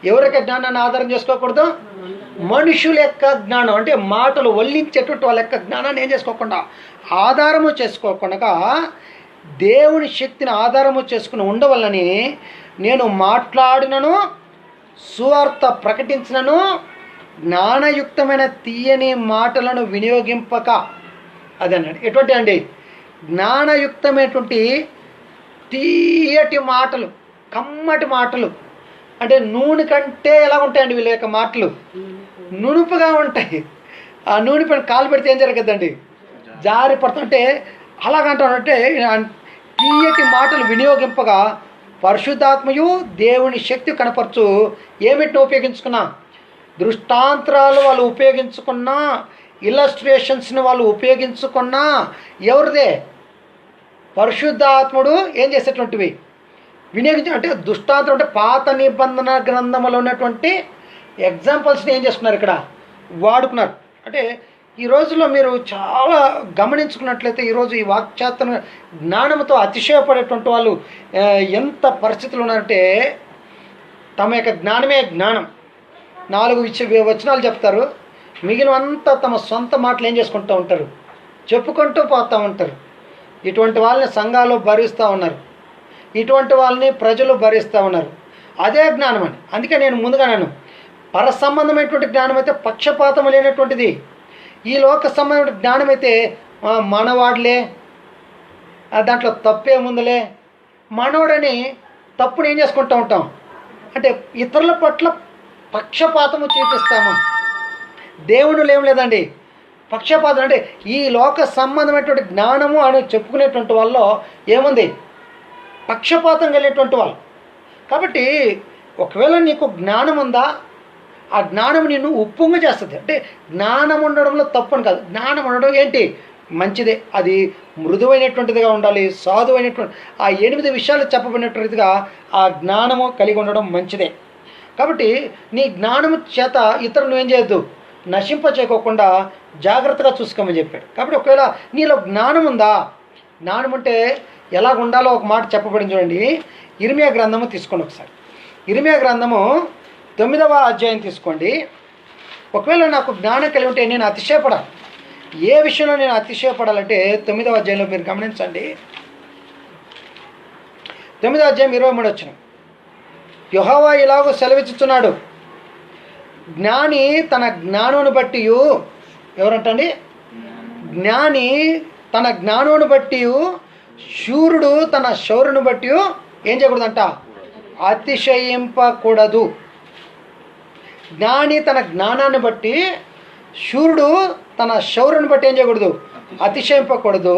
ఎవరి యొక్క జ్ఞానాన్ని ఆధారం చేసుకోకూడదు? మనుషుల యొక్క జ్ఞానం, అంటే మాటలు వల్లించేటువంటి వాళ్ళ యొక్క జ్ఞానాన్ని ఏం చేసుకోకుండా, ఆధారము చేసుకోకుండా దేవుని శక్తిని ఆధారము చేసుకుని ఉండవల్లని నేను మాట్లాడినను సువార్త ప్రకటించినను జ్ఞానయుక్తమైన తీయని మాటలను వినియోగింపక. అదన్నాడు. ఎటువంటి అండి? జ్ఞానయుక్తమైనటువంటి తీయటి మాటలు, కమ్మటి మాటలు. అంటే నూనె కంటే ఎలా ఉంటాయండి వీళ్ళ యొక్క మాటలు? నునుపుగా ఉంటాయి. ఆ నూనె పైన కాలు పెడితే ఏం జరగద్దండి? జారి పడుతుంటే అలాగంటానంటే తీయటి మాటలు వినియోగింపగా పరిశుద్ధాత్మయు దేవుని శక్తి కనపరచు. ఏమిటిని ఉపయోగించుకున్నా? దృష్టాంతరాలు వాళ్ళు ఉపయోగించుకున్నా, ఇల్లస్ట్రేషన్స్ని వాళ్ళు ఉపయోగించుకున్నా ఎవరిదే? పరిశుద్ధాత్ముడు ఏం చేసేటువంటివి వినియోగించి, అంటే దృష్టాంతం అంటే పాత నిబంధన గ్రంథంలో ఉన్నటువంటి ఎగ్జాంపుల్స్ని ఏం చేసుకున్నారు, ఇక్కడ వాడుకున్నారు. అంటే ఈ రోజుల్లో మీరు చాలా గమనించుకున్నట్లయితే ఈరోజు ఈ వాక్చాతుర్య జ్ఞానంతో అతిశయపడేటువంటి వాళ్ళు ఎంత పరిస్థితులు ఉన్నారంటే, తమ యొక్క జ్ఞానమే జ్ఞానం. 4 వచనాలు చెప్తారు, మిగిలినంతా తమ సొంత మాటలు ఏం చేసుకుంటూ ఉంటారు, చెప్పుకుంటూ పోతూ ఉంటారు. ఇటువంటి వాళ్ళని సంఘాలు భరిస్తూ ఉన్నారు, ఇటువంటి వాళ్ళని ప్రజలు భరిస్తూ ఉన్నారు. అదే జ్ఞానం అని. అందుకే నేను ముందుగా పర సంబంధమైనటువంటి జ్ఞానం అయితే పక్షపాతం లేనటువంటిది. ఈ లోక సంబంధమైన జ్ఞానం అయితే మనవాడలే, దాంట్లో తప్పేముందులే, మనోడని తప్పుని ఏం చేసుకుంటూ ఉంటాం, అంటే ఇతరుల పట్ల పక్షపాతము చూపిస్తాము. దేవుడులో ఏం లేదండి పక్షపాతం. అంటే ఈ లోక సంబంధమైనటువంటి జ్ఞానము అని చెప్పుకునేటువంటి వాళ్ళలో ఏముంది? పక్షపాతం కలిగేటువంటి వాళ్ళు. కాబట్టి ఒకవేళ నీకు జ్ఞానం ఉందా, ఆ జ్ఞానం నిన్ను ఉప్పొంగ చేస్తుంది. అంటే జ్ఞానం ఉండడంలో తప్పని కాదు, జ్ఞానం ఉండడం ఏంటి మంచిదే. అది మృదువైనటువంటిదిగా ఉండాలి, సాధువైనటువంటి ఆ 8 విషయాలు చెప్పబడినటువంటిదిగా ఆ జ్ఞానము కలిగి ఉండడం మంచిదే. కాబట్టి నీ జ్ఞానము చేత ఇతరులను ఏం చేయొద్దు, నశింప చేయకోకుండా జాగ్రత్తగా చూసుకోమని చెప్పాడు. కాబట్టి ఒకవేళ నీలో జ్ఞానం ఉందా, జ్ఞానం అంటే ఎలాగ ఉండాలో ఒక మాట చెప్పబడింది చూడండి. ఇర్మియా గ్రంథము తీసుకోండి ఒకసారి. ఇర్మియా గ్రంథము 9వ అధ్యాయం తీసుకోండి. ఒకవేళ నాకు జ్ఞానం కలిగి ఉంటే నేను అతిశయపడాలి. ఏ విషయంలో నేను అతిశయపడాలంటే 9వ అధ్యాయంలో మీరు గమనించండి. 9వ అధ్యాయం 23వ వచనం. యెహోవా ఇలాగూ సెలవిచ్చుచున్నాడు, జ్ఞాని తన జ్ఞానమును బట్టి, ఎవరంటండి? జ్ఞాని తన జ్ఞానమును బట్టి, శూరుడు తన శౌర్యను బట్టి ఏం చేయకూడదంట, అతిశయింపకూడదు. జ్ఞాని తన జ్ఞానాన్ని బట్టి, శూరుడు తన శౌర్యను బట్టి ఏం చేయకూడదు, అతిశయింపకూడదు.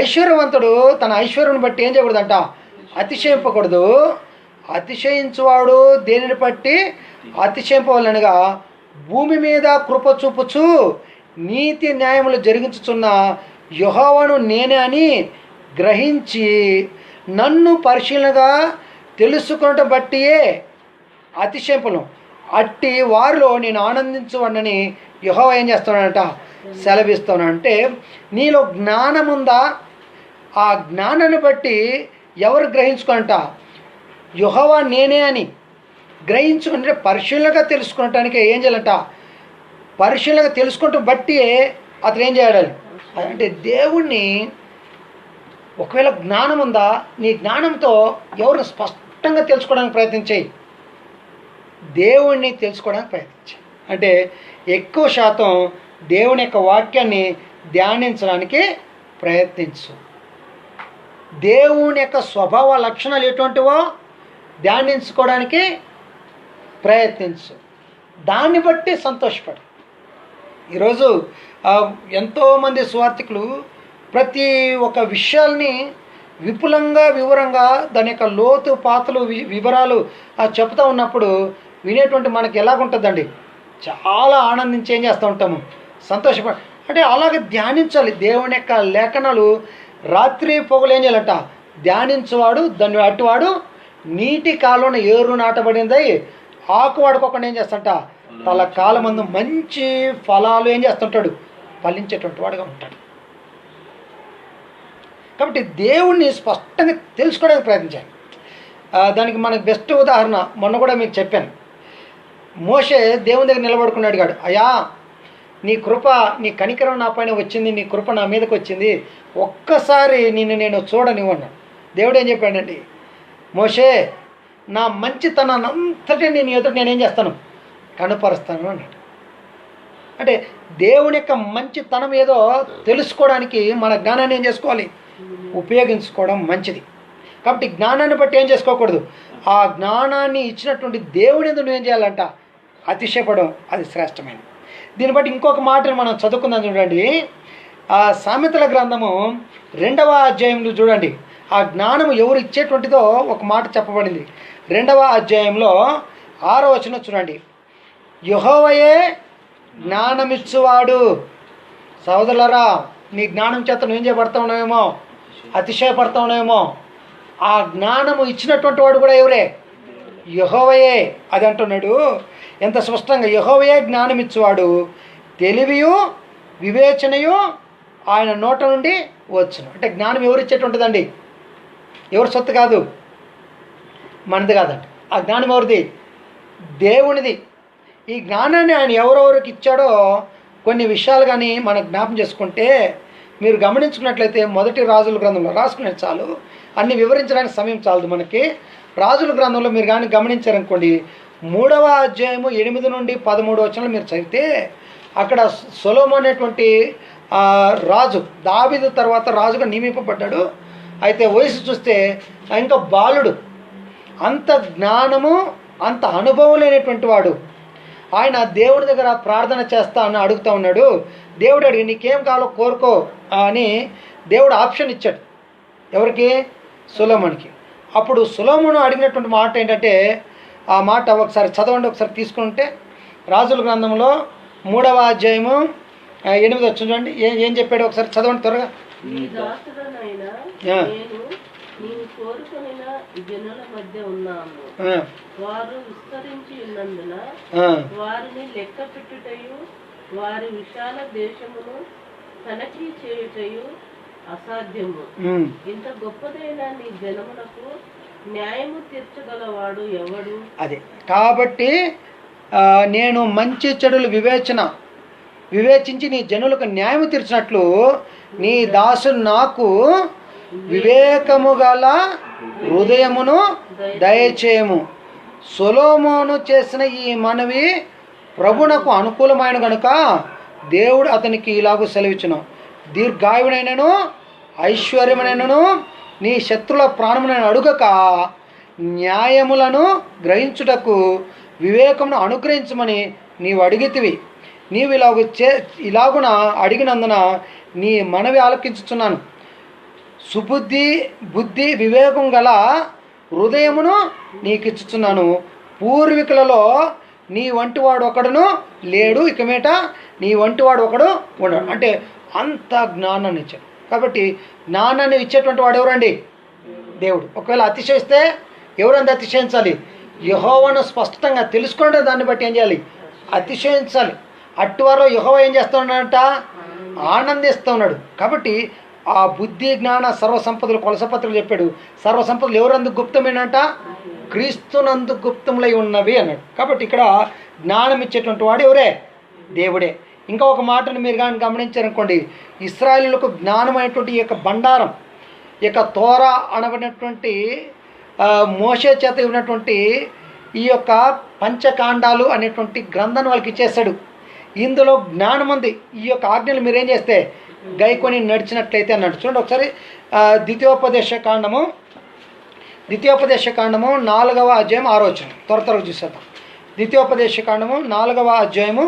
ఐశ్వర్యవంతుడు తన ఐశ్వర్యం బట్టి ఏం చేయకూడదంట, అతిశయింపకూడదు. అతిశయించువాడు దేనిని బట్టి అతిశయింపవలనగా భూమి మీద కృప చూపుచు నీతి న్యాయములు జరిగించుచున్న యెహోవాను నేనే అని గ్రహించి నన్ను పరిశీలనగా తెలుసుకున్నట బట్టియే అతిశయింపను. అట్టి వారిలో నేను ఆనందించువాడిని యెహోవా ఏం చేస్తున్నాడంట, సెలవిస్తున్నాడు. అంటే నీలో జ్ఞానం ఉందా, ఆ జ్ఞానాన్ని బట్టి ఎవరు గ్రహించుకోనంట, యెహోవా నేనే అని గ్రహించుకుంటే పరిశీలనగా తెలుసుకునటానికి ఏం చేయాలంట, పరిశీలనగా తెలుసుకుంటూ బట్టి అతను ఏం చేయాలి అంటే దేవుణ్ణి. ఒకవేళ జ్ఞానం ఉందా, నీ జ్ఞానంతో ఎవరిని స్పష్టంగా తెలుసుకోవడానికి ప్రయత్నించేయి, దేవుణ్ణి తెలుసుకోవడానికి ప్రయత్నించాయి. అంటే ఎక్కువ శాతం దేవుని యొక్క వాక్యాన్ని ధ్యానించడానికి ప్రయత్నించు. దేవుని యొక్క స్వభావ లక్షణాలు ఎటువంటివో ధ్యానించుకోవడానికి ప్రయత్నించు. దాన్ని బట్టి సంతోషపడు. ఈరోజు ఎంతోమంది సువార్థికులు ప్రతి ఒక్క విషయాల్ని విపులంగా వివరంగా దాని యొక్క లోతు పాతలు వివరాలు చెప్తూ ఉన్నప్పుడు వినేటువంటి మనకి ఎలాగుంటుందండి, చాలా ఆనందించి ఏం చేస్తూ ఉంటాము, సంతోషపడ. అంటే అలాగే ధ్యానించాలి దేవుని యొక్క లేఖనాలు. రాత్రి పొగలు ఏం చేయాలంట, ధ్యానించువాడు దాన్ని అటువాడు నీటి కాలంలో ఏరు నాటబడింది ఆకు వాడుకోకుండా ఏం చేస్తాంట, తల కాలమందు మంచి ఫలాలు ఏం చేస్తుంటాడు, ఫలించేటువంటి వాడుగా ఉంటాడు. కాబట్టి దేవుణ్ణి స్పష్టంగా తెలుసుకోవడానికి ప్రయత్నించాలి. దానికి మనకు బెస్ట్ ఉదాహరణ మొన్న కూడా మీకు చెప్పాను. మోషే దేవుని దగ్గర నిలబడుకున్నాడు కాడు, అయ్యా నీ కృప, నీ కనికరం నా పైన వచ్చింది, నీ కృప నా మీదకి వచ్చింది, ఒక్కసారి నిన్ను నేను చూడనివ్వన్నాడు. దేవుడు ఏం చెప్పాడండి, మోషే నా మంచితనాన్ని అంతటి నేను ఎదురు నేనేం చేస్తాను, కనపరుస్తాను అన్నాడు. అంటే దేవుని యొక్క మంచితనం ఏదో తెలుసుకోవడానికి మన జ్ఞానాన్ని ఏం చేసుకోవాలి, ఉపయోగించుకోవడం మంచిది. కాబట్టి జ్ఞానాన్ని బట్టి ఏం చేసుకోకూడదు, ఆ జ్ఞానాన్ని ఇచ్చినటువంటి దేవుని ఎందుకు నువ్వేం చేయాలంట, అతిశయపడం, అది శ్రేష్టమైనది. దీన్ని బట్టి ఇంకొక మాటను మనం చదువుకుందాం చూడండి. ఆ సామెతల గ్రంథము 2వ అధ్యాయంలో చూడండి, ఆ జ్ఞానము ఎవరు ఇచ్చేటువంటిదో ఒక మాట చెప్పబడింది. 2వ అధ్యాయంలో 6వ వచనం చూడండి, యెహోవాయే జ్ఞానమిచ్చువాడు. సోదరులారా, నీ జ్ఞానం చేత నువ్వేం చేయబడతా ఉన్నావేమో, అతిశయపడతా ఉన్నావేమో. ఆ జ్ఞానము ఇచ్చినటువంటి వాడు కూడా ఎవరే, యెహోవాయే. అది అంటున్నాడు ఎంత స్పష్టంగా, యెహోవాయే జ్ఞానం ఇచ్చువాడు, తెలివియు వివేచనయు ఆయన నోట నుండి వచ్చును. అంటే జ్ఞానం ఎవరు ఇచ్చేటువంటిదండి, ఎవరి సొత్తు కాదు, మనది కాదండి. ఆ జ్ఞానం ఎవరిది, దేవునిది. ఈ జ్ఞానాన్ని ఆయన ఎవరెవరికి ఇచ్చాడో కొన్ని విషయాలు కానీ మనం జ్ఞాపం చేసుకుంటే, మీరు గమనించుకున్నట్లయితే మొదటి రాజుల గ్రంథంలో రాసుకునే చాలు, అన్ని వివరించడానికి సమయం చాలదు మనకి. రాజుల గ్రంథంలో మీరు కానీ గమనించారనుకోండి, 3వ అధ్యాయము 8 నుండి 13 వచనాలు మీరు చదివితే, అక్కడ సొలొమోను అనేటువంటి రాజు, దావీదు తర్వాత రాజుగా నియమింపబడ్డాడు. అయితే వయసు చూస్తే ఇంకా బాలుడు, అంత జ్ఞానము అంత అనుభవం లేనటువంటి వాడు. ఆయన దేవుడి దగ్గర ప్రార్థన చేస్తా అని అడుగుతూ ఉన్నాడు. దేవుడు అడిగి నీకేం కావాలో కోరుకో అని దేవుడు ఆప్షన్ ఇచ్చాడు. ఎవరికి, సొలొమోనుకి. అప్పుడు సొలొమోను అడిగినటువంటి మాట ఏంటంటే, ఆ మాట ఒకసారి చదవండి, ఒకసారి తీసుకుంటే రాజుల గ్రంథంలో 3వ అధ్యాయము 8 వచ్చింది చూడండి. ఏం చెప్పాడు ఒకసారి చదవండి త్వరగా. నీవు కోరుకొనిన జనుల మధ్య ఉన్నాము, వారు విస్తరించి ఉన్నందున వారిని లెక్క పెట్టుటయు వారి విశాల దేశమును తనఖీ చేయుటయు అసాధ్యము. ఇంత గొప్పదైన నీ జనములకు న్యాయము తీర్చగలవాడు ఎవడు? అదే కాబట్టి నేను మంచి చెడులు వివేచించి నీ జనులకు న్యాయము తీర్చినట్లు నీ దాసుడు నాకు వివేకము గల హృదయమును దయచేయము. సొలొమోను చేసిన ఈ మనవి ప్రభునకు అనుకూలమైన గనుక దేవుడు అతనికి ఇలాగూ సెలవిచ్చును, దీర్ఘాయుడైనను ఐశ్వర్యమునైనను నీ శత్రుల ప్రాణమునైనా అడుగక న్యాయములను గ్రహించుటకు వివేకమును అనుగ్రహించమని నీవు అడిగితివి. నీవు ఇలాగున అడిగినందున నీ మనవి ఆలకించుచున్నాను. సుబుద్ధి బుద్ధి వివేకం గల హృదయమును నీకు ఇచ్చుచున్నాను. పూర్వీకులలో నీ వంటివాడు ఒకడును లేడు, ఇక మీట నీ వంటివాడు ఒకడు ఉండడు. అంటే అంత జ్ఞానాన్ని ఇచ్చాడు. కాబట్టి జ్ఞానాన్ని ఇచ్చేటువంటి వాడు ఎవరండి, దేవుడు. ఒకవేళ అతిశయిస్తే ఎవరంతా అతిశయించాలి, యెహోవాను స్పష్టంగా తెలుసుకుంటే దాన్ని బట్టి ఏం చేయాలి, అతిశయించాలి. అట్టువారు యెహోవా ఏం చేస్తూ ఉన్నాడంట, ఆనందిస్తూ ఉన్నాడు. కాబట్టి ఆ బుద్ధి జ్ఞాన సర్వసంపదలు కొలసపత్రులు చెప్పాడు. సర్వసంపదలు ఎవరందుకు గుప్తమేనంట, క్రీస్తునందుకు గుప్తములై ఉన్నవి అన్నాడు. కాబట్టి ఇక్కడ జ్ఞానం ఇచ్చేటువంటి వాడు ఎవరే, దేవుడే. ఇంకా ఒక మాటను మీరు కానీ గమనించారనుకోండి, ఇశ్రాయేలులకు జ్ఞానమైనటువంటి ఈ యొక్క బండారం, ఈ యొక్క తోరా అనబడినటువంటి మోషే చేత ఇవ్వనటువంటి ఈ యొక్క పంచకాండాలు అనేటువంటి గ్రంథాన్ని వాళ్ళకి ఇచ్చేస్తాడు. ఇందులో జ్ఞానం ఉంది. ఈ యొక్క ఆజ్ఞలు మీరేం చేస్తే గైకొని నడిచినట్లయితే అన్నాడు. చూడండి ఒకసారి ద్వితీయోపదేశ కాండము 4వ అధ్యాయం 6వ వచనం త్వరగా చూసేద్దాం. ద్వితీయోపదేశ కాండము 4వ అధ్యాయము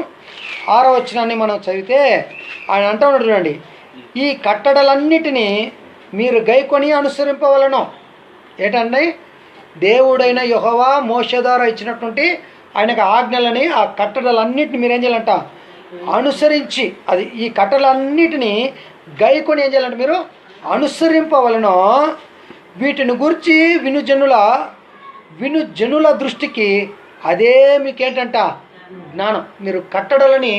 6వ వచనాన్ని మనం చదివితే ఆయన అంటూ ఉన్నాడు చూడండి, ఈ కట్టడలన్నిటినీ మీరు గైకొని అనుసరింపవలను. ఏంటండి, దేవుడైన యెహోవా మోషే ద్వారా ఇచ్చినటువంటి ఆయనకు ఆజ్ఞలని, ఆ కట్టడలన్నిటిని మీరేం చేయాలంట, అనుసరించి, అది ఈ కట్టడలన్నిటినీ గైకొని ఏం చేయాలంటే మీరు అనుసరింపవలను. వీటిని గురించి విను జనుల దృష్టికి అదే మీకేంటంట జ్ఞానం. మీరు కట్టడలని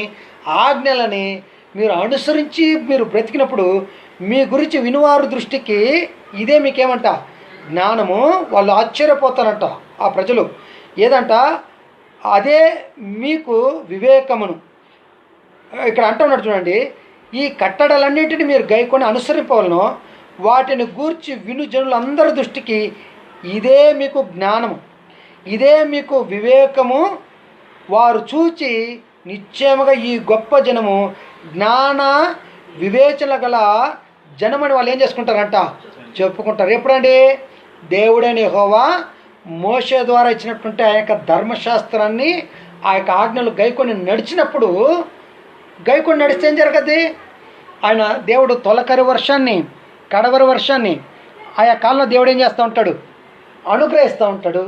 ఆజ్ఞలని మీరు అనుసరించి మీరు బ్రతికినప్పుడు మీ గురించి వినువారు దృష్టికి ఇదే మీకేమంట జ్ఞానము, వాళ్ళు ఆశ్చర్యపోతారంట ఆ ప్రజలు. ఏదంట, అదే మీకు వివేకమును. ఇక్కడ అంటున్నాడు చూడండి, ఈ కట్టడలన్నింటినీ మీరు గైకొని అనుసరింపవలను, వాటిని గూర్చి విను జనులందరి దృష్టికి ఇదే మీకు జ్ఞానము, ఇదే మీకు వివేకము. వారు చూచి నిశ్చయముగా ఈ గొప్ప జనము జ్ఞాన వివేచన గల జనమని వాళ్ళు ఏం చేసుకుంటారంట, చెప్పుకుంటారు. ఎప్పుడండి? దేవుడైన యెహోవా మోషే ద్వారా ఇచ్చినటువంటి ఆ యొక్క ధర్మశాస్త్రాన్ని, ఆ యొక్క ఆజ్ఞలు గైకొని నడిచినప్పుడు, గైకొని నడిస్తే ఏం జరగద్ది? ఆయన దేవుడు తొలకరి వర్షాన్ని, కడవరి వర్షాన్ని ఆయా కాలంలో దేవుడు ఏం చేస్తూ ఉంటాడు? అనుగ్రహిస్తూ ఉంటాడు.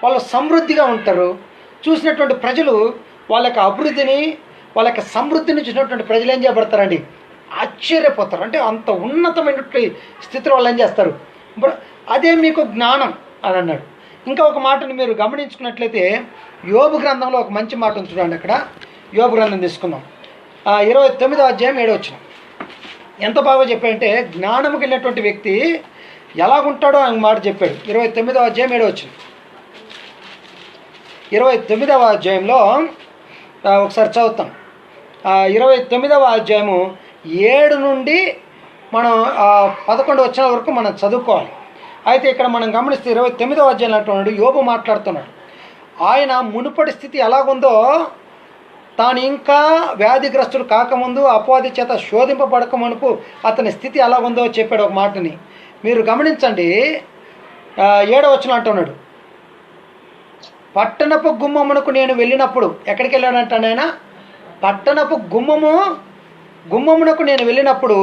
వాళ్ళు సమృద్ధిగా ఉంటారు. చూసినటువంటి ప్రజలు వాళ్ళ యొక్క అభివృద్ధిని, వాళ్ళ యొక్క సమృద్ధిని చూసినటువంటి ప్రజలు ఏం చేయబడతారండి? ఆశ్చర్యపోతారు. అంటే అంత ఉన్నతమైనటువంటి స్థితిలో వాళ్ళు ఏం చేస్తారు? అదే మీకు జ్ఞానం అని అన్నాడు. ఇంకా ఒక మాటను మీరు గమనించుకున్నట్లయితే యోబు గ్రంథంలో ఒక మంచి మాట ఉంది చూడండి. అక్కడ యోబు గ్రంథం తీసుకుందాం, 29వ అధ్యాయం 7వ వచనం. ఎంత బాగా చెప్పాడంటే, జ్ఞానము కలిగినటువంటి వ్యక్తి ఎలాగుంటాడో ఆయన మాట చెప్పాడు. 29వ అధ్యాయం 7వ వచనం. 29వ అధ్యాయంలో ఒకసారి చదువుతాం. 29వ అధ్యాయము 7 నుండి మనం 11 వచనాల వరకు మనం చదువుకోవాలి. అయితే ఇక్కడ మనం గమనిస్తే 29వ అధ్యాయంలో అంటున్నాడు, యోబు మాట్లాడుతున్నాడు. ఆయన మునుపటి స్థితి ఎలాగుందో, తాను ఇంకా వ్యాధిగ్రస్తుడు కాకముందు అపవాది చేత శోధింపబడక మునుపు అతని స్థితి ఎలాగుందో చెప్పాడు. ఒక మాటని మీరు గమనించండి. 7వ వచనం అంటున్నాడు, పట్టణపు గుమ్మమునకు నేను వెళ్ళినప్పుడు. ఎక్కడికి వెళ్ళాడంటాడు ఆయన? పట్టణపు గుమ్మమునకు నేను వెళ్ళినప్పుడు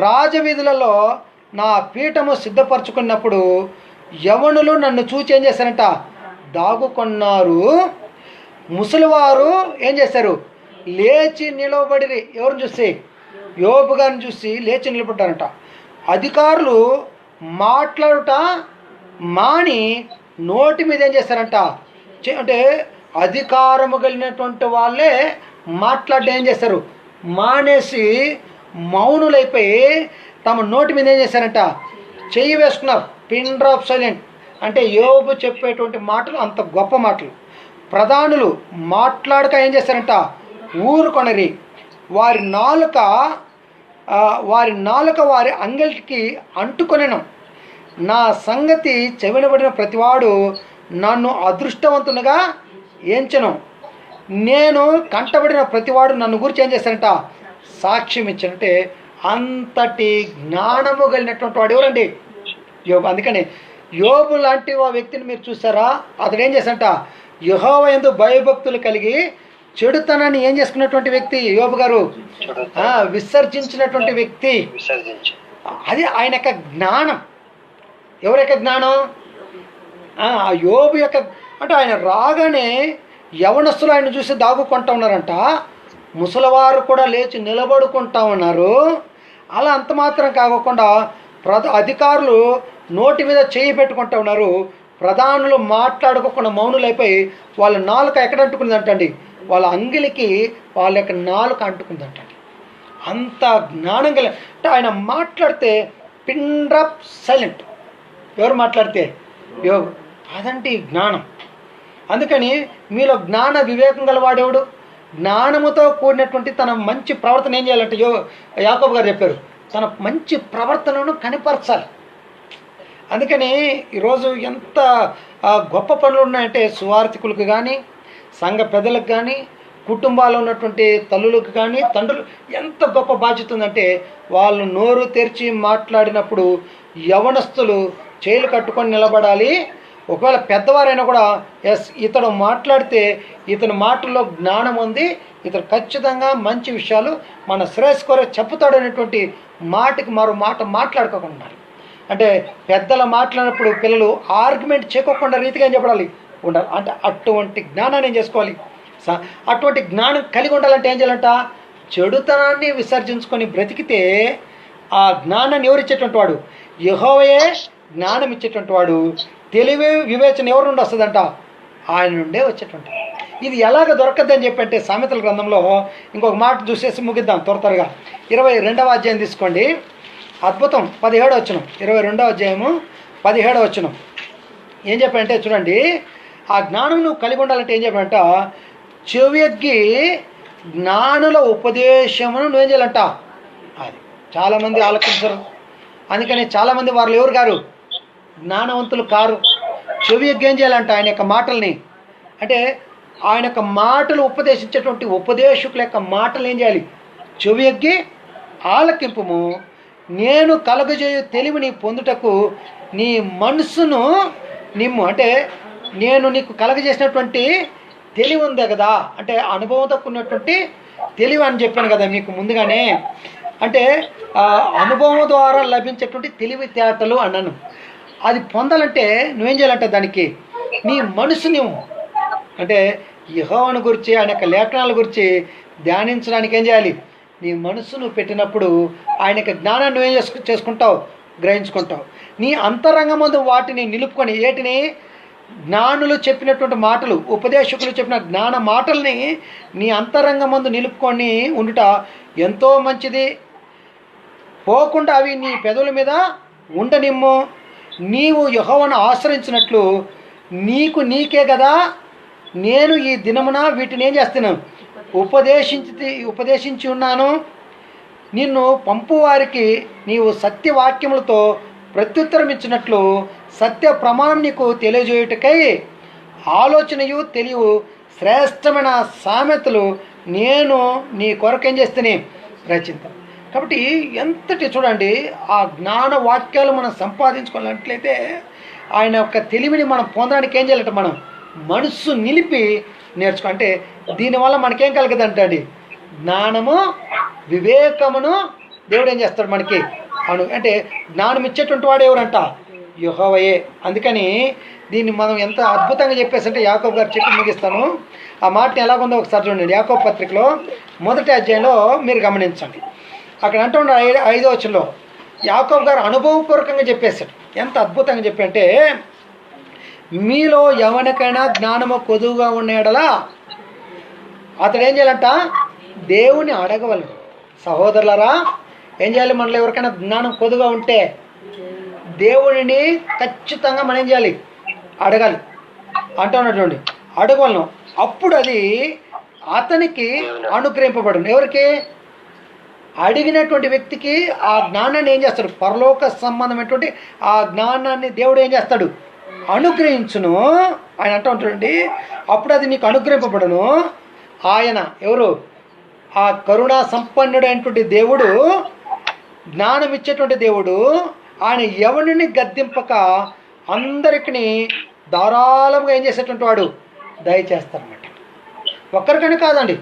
రాజవీధులలో నా పీఠము సిద్ధపరచుకున్నప్పుడు యవనులు నన్ను చూచి ఏం చేశారంట? దాగుకొన్నారు. ముసలివారు ఏం చేశారు? లేచి నిలబడి. ఎవరిని చూసి? యోబు గారిని చూసి లేచి నిలబడ్డారంట. అధికారులు మాట్లాడుట మాని నోటి మీద ఏం చేశారంట? అంటే అధికారము కలిగినటువంటి వాళ్ళే మాట్లాడడం ఏం చేశారు? మానేసి మౌనులైపోయి తమ నోటి మీద ఏం చేశారంట? చెయ్యి వేసుకున్నారు. Pin drop silent. అంటే యోబు చెప్పేటువంటి మాటలు అంత గొప్ప మాటలు. ప్రధానులు మాట్లాడక ఏం చేశారంట? ఊరుకొనరి. వారి నాలుక వారి అంగలికి అంటుకొనెను. నా సంగతి చెవినబడిన ప్రతివాడు నన్ను అదృష్టవంతునిగా ఎంచెను. నేను కంటబడిన ప్రతివాడు నన్ను గురించి ఏం చేశారంట? సాక్ష్యం ఇచ్చానంటే అంతటి జ్ఞానము కలిగినటువంటి వాడు ఎవరండి? యోబు. అందుకని యోబు లాంటి ఆ వ్యక్తిని మీరు చూసారా? అతడు ఏం చేశారంట? యెహోవా యందు భయభక్తులు కలిగి చెడుతనాన్ని ఏం చేసుకున్నటువంటి వ్యక్తి యోబు గారు, విసర్జించినటువంటి వ్యక్తి. అది ఆయన యొక్క జ్ఞానం. ఎవరి యొక్క జ్ఞానం? యోబు యొక్క. అంటే ఆయన రాగానే యవనస్తులు ఆయన చూసి దాగుకుంటా ఉన్నారంట. ముసలివారు కూడా లేచి నిలబడుకుంటా ఉన్నారు. అలా అంత మాత్రం కాకుండా అధికారులు నోటి మీద చేయి పెట్టుకుంటా ఉన్నారు. ప్రధానులు మాట్లాడుకోకుండా మౌనులైపోయి వాళ్ళ నాలుక ఎక్కడ అంటుకుందంటండి? వాళ్ళ అంగిలికి వాళ్ళ యొక్క నాలుక అంటుకుందంటండి. అంత జ్ఞానం కలిగి. అంటే ఆయన మాట్లాడితే పిన్ డ్రాప్ సైలెంట్. ఎవరు మాట్లాడితే? యోబు. అదంటే జ్ఞానం. అందుకని మీలో జ్ఞాన వివేకం గలవాడేవుడు? జ్ఞానముతో కూడినటువంటి తన మంచి ప్రవర్తన ఏం చేయాలంటే యాకోబు గారు చెప్పారు, తన మంచి ప్రవర్తనను కనిపరచాలి. అందుకని ఈరోజు ఎంత గొప్ప పనులు ఉన్నాయంటే సువార్థికులకు కానీ, సంఘ పెద్దలకు కానీ, కుటుంబాల్లో ఉన్నటువంటి తల్లులకు కానీ, తండ్రులు ఎంత గొప్ప బాధ్యత ఉందంటే వాళ్ళు నోరు తెరిచి మాట్లాడినప్పుడు యవనస్తులు చేతులు కట్టుకొని నిలబడాలి. ఒకవేళ పెద్దవారైనా కూడా ఎస్ ఇతడు మాట్లాడితే ఇతని మాటల్లో జ్ఞానం ఉంది, ఇతడు ఖచ్చితంగా మంచి విషయాలు మన శ్రేయస్ కొరకు చెప్పుతాడు అనేటువంటి మాటకి మరో మాట మాట్లాడుకోకుండా. అంటే పెద్దల మాట్లాడినప్పుడు పిల్లలు ఆర్గ్యుమెంట్ చేయకోకుండా రీతిగా ఏం చెప్పడాలి? ఉండాలి. అంటే అటువంటి జ్ఞానాన్ని ఏం చేసుకోవాలి? అటువంటి జ్ఞానం కలిగి ఉండాలంటే ఏం చేయాలంట? చెడుతనాన్ని విసర్జించుకొని బ్రతికితే ఆ జ్ఞానాన్ని ఎవరిచ్చేటువంటి వాడు? యెహోవాయే జ్ఞానం ఇచ్చేటువంటి వాడు. తెలివి వివేచన ఎవరి నుండి వస్తుందంట? ఆయన నుండే వచ్చేటువంటి. ఇది ఎలాగ దొరకద్దని చెప్పంటే సామెతల గ్రంథంలో ఇంకొక మాట చూసేసి ముగిద్దాం త్వరగా. 22వ అధ్యాయం తీసుకోండి. అద్భుతం. 17వ వచనం. 22వ అధ్యాయము 17వ వచనం ఏం చెప్పారంటే చూడండి, ఆ జ్ఞానం నువ్వు కలిగి ఉండాలంటే ఏం చెప్పారంట, చెవియగ్గి జ్ఞానుల ఉపదేశమును నువ్వేం చేయాలంట. అది చాలామంది ఆలోచించరు, అందుకని చాలామంది వారు ఎవరు గారు, జ్ఞానవంతులు కారు. చెవియగ్గి ఏం చేయాలంట, ఆయన యొక్క మాటల్ని, అంటే ఆయన యొక్క మాటలు ఉపదేశించేటువంటి ఉపదేశకుల యొక్క మాటలు ఏం చేయాలి, చెవియగ్గి ఆలకింపుము. నేను కలుగజేయు తెలివిని పొందుటకు నీ మనసును నిమ్ము. అంటే నేను నీకు కలగజేసినటువంటి తెలివి ఉంది కదా, అంటే అనుభవంతో ఉన్నటువంటి తెలివి అని చెప్పాను కదా మీకు ముందుగానే. అంటే అనుభవం ద్వారా లభించేటువంటి తెలివితేటలు అన్నాను. అది పొందాలంటే నువ్వేం చేయాలంటే దానికి నీ మనసు నువ్వు, అంటే యెహోవాను గురించి ఆయన యొక్క లేఖనాల గురించి ధ్యానించడానికి ఏం చేయాలి, నీ మనసు నువ్వు పెట్టినప్పుడు ఆయన యొక్క జ్ఞానాన్ని నువ్వేం చేసుకుంటావు, గ్రహించుకుంటావు. నీ అంతరంగమందు వాటిని నిలుపుకొని, ఏటిని, జ్ఞానులు చెప్పినటువంటి మాటలు, ఉపదేశకులు చెప్పిన జ్ఞాన మాటల్ని నీ అంతరంగమందు నిలుపుకొని ఉండుట ఎంతో మంచిది. పోకుండా అవి నీ పెదవుల మీద ఉండనిమ్ము. నీవు యెహోవాను ఆశ్రయించినట్లు నీకే కదా నేను ఈ దినమున వీటిని ఏం చేస్తున్నాను, ఉపదేశించి ఉన్నాను. నిన్ను పంపువారికి నీవు సత్యవాక్యములతో ప్రత్యుత్తరం ఇచ్చినట్లు సత్య ప్రమాణం నీకు తెలియజేయుటకై ఆలోచనయు తెలియవు శ్రేష్టమైన సామెతలు నేను నీ కొరకు ఏం చేస్తేనే రచించాను. కాబట్టి ఎంతటి చూడండి, ఆ జ్ఞాన వాక్యాలు మనం సంపాదించుకోవాలట్లయితే ఆయన యొక్క తెలివిని మనం పొందడానికి ఏం చేయాలంటే మనం మనస్సు నిలిపి నేర్చుకో. అంటే దీనివల్ల మనకేం కలగదంటే జ్ఞానము వివేకమును దేవుడు ఏం చేస్తాడు మనకి అంటే జ్ఞానం ఇచ్చేటువంటి వాడు ఎవరంట, యెహోవాయే. అందుకని దీన్ని మనం ఎంత అద్భుతంగా చెప్పేసి అంటే యాకోబు గారు చెప్పి ముగిస్తాను. ఆ మాటని ఎలాగుందో ఒకసారి చూడండి. యాకోబు పత్రికలో 1వ అధ్యాయంలో మీరు గమనించండి. అక్కడ అంటున్న 5వ వచనంలో యాకోబు గారు అనుభవపూర్వకంగా చెప్పేశాడు. ఎంత అద్భుతంగా చెప్పి అంటే, మీలో ఎవరికైనా జ్ఞానము కొదువుగా ఉన్న యెడల అతడు ఏం చేయాలంట, దేవుని అడగవలను. సహోదరులారా, ఏం చేయాలి, మనలో ఎవరికైనా జ్ఞానం కొదువుగా ఉంటే దేవుడిని ఖచ్చితంగా మనం ఏం చేయాలి, అడగాలి. అంటున్నటువంటి అడగవలను. అప్పుడు అది అతనికి అనుగ్రహింపబడును. ఎవరికి, అడిగినటువంటి వ్యక్తికి ఆ జ్ఞానాన్ని ఏం చేస్తాడు, పరలోక సంబంధమైనటువంటి ఆ జ్ఞానాన్ని దేవుడు ఏం చేస్తాడు, అనుగ్రహించును. ఆయన అంటూ ఉంటాడండి, అప్పుడు అది నీకు అనుగ్రహింపబడును. ఆయన ఎవరు, ఆ కరుణా సంపన్నుడైనటువంటి దేవుడు, జ్ఞానం ఇచ్చేటువంటి దేవుడు. ఆయన ఎవరిని గద్దింపక అందరికీ ధారాళంగా ఏం చేసేటువంటి వాడు, దయచేస్తారన్నమాట. ఒక్కరికని కాదండి,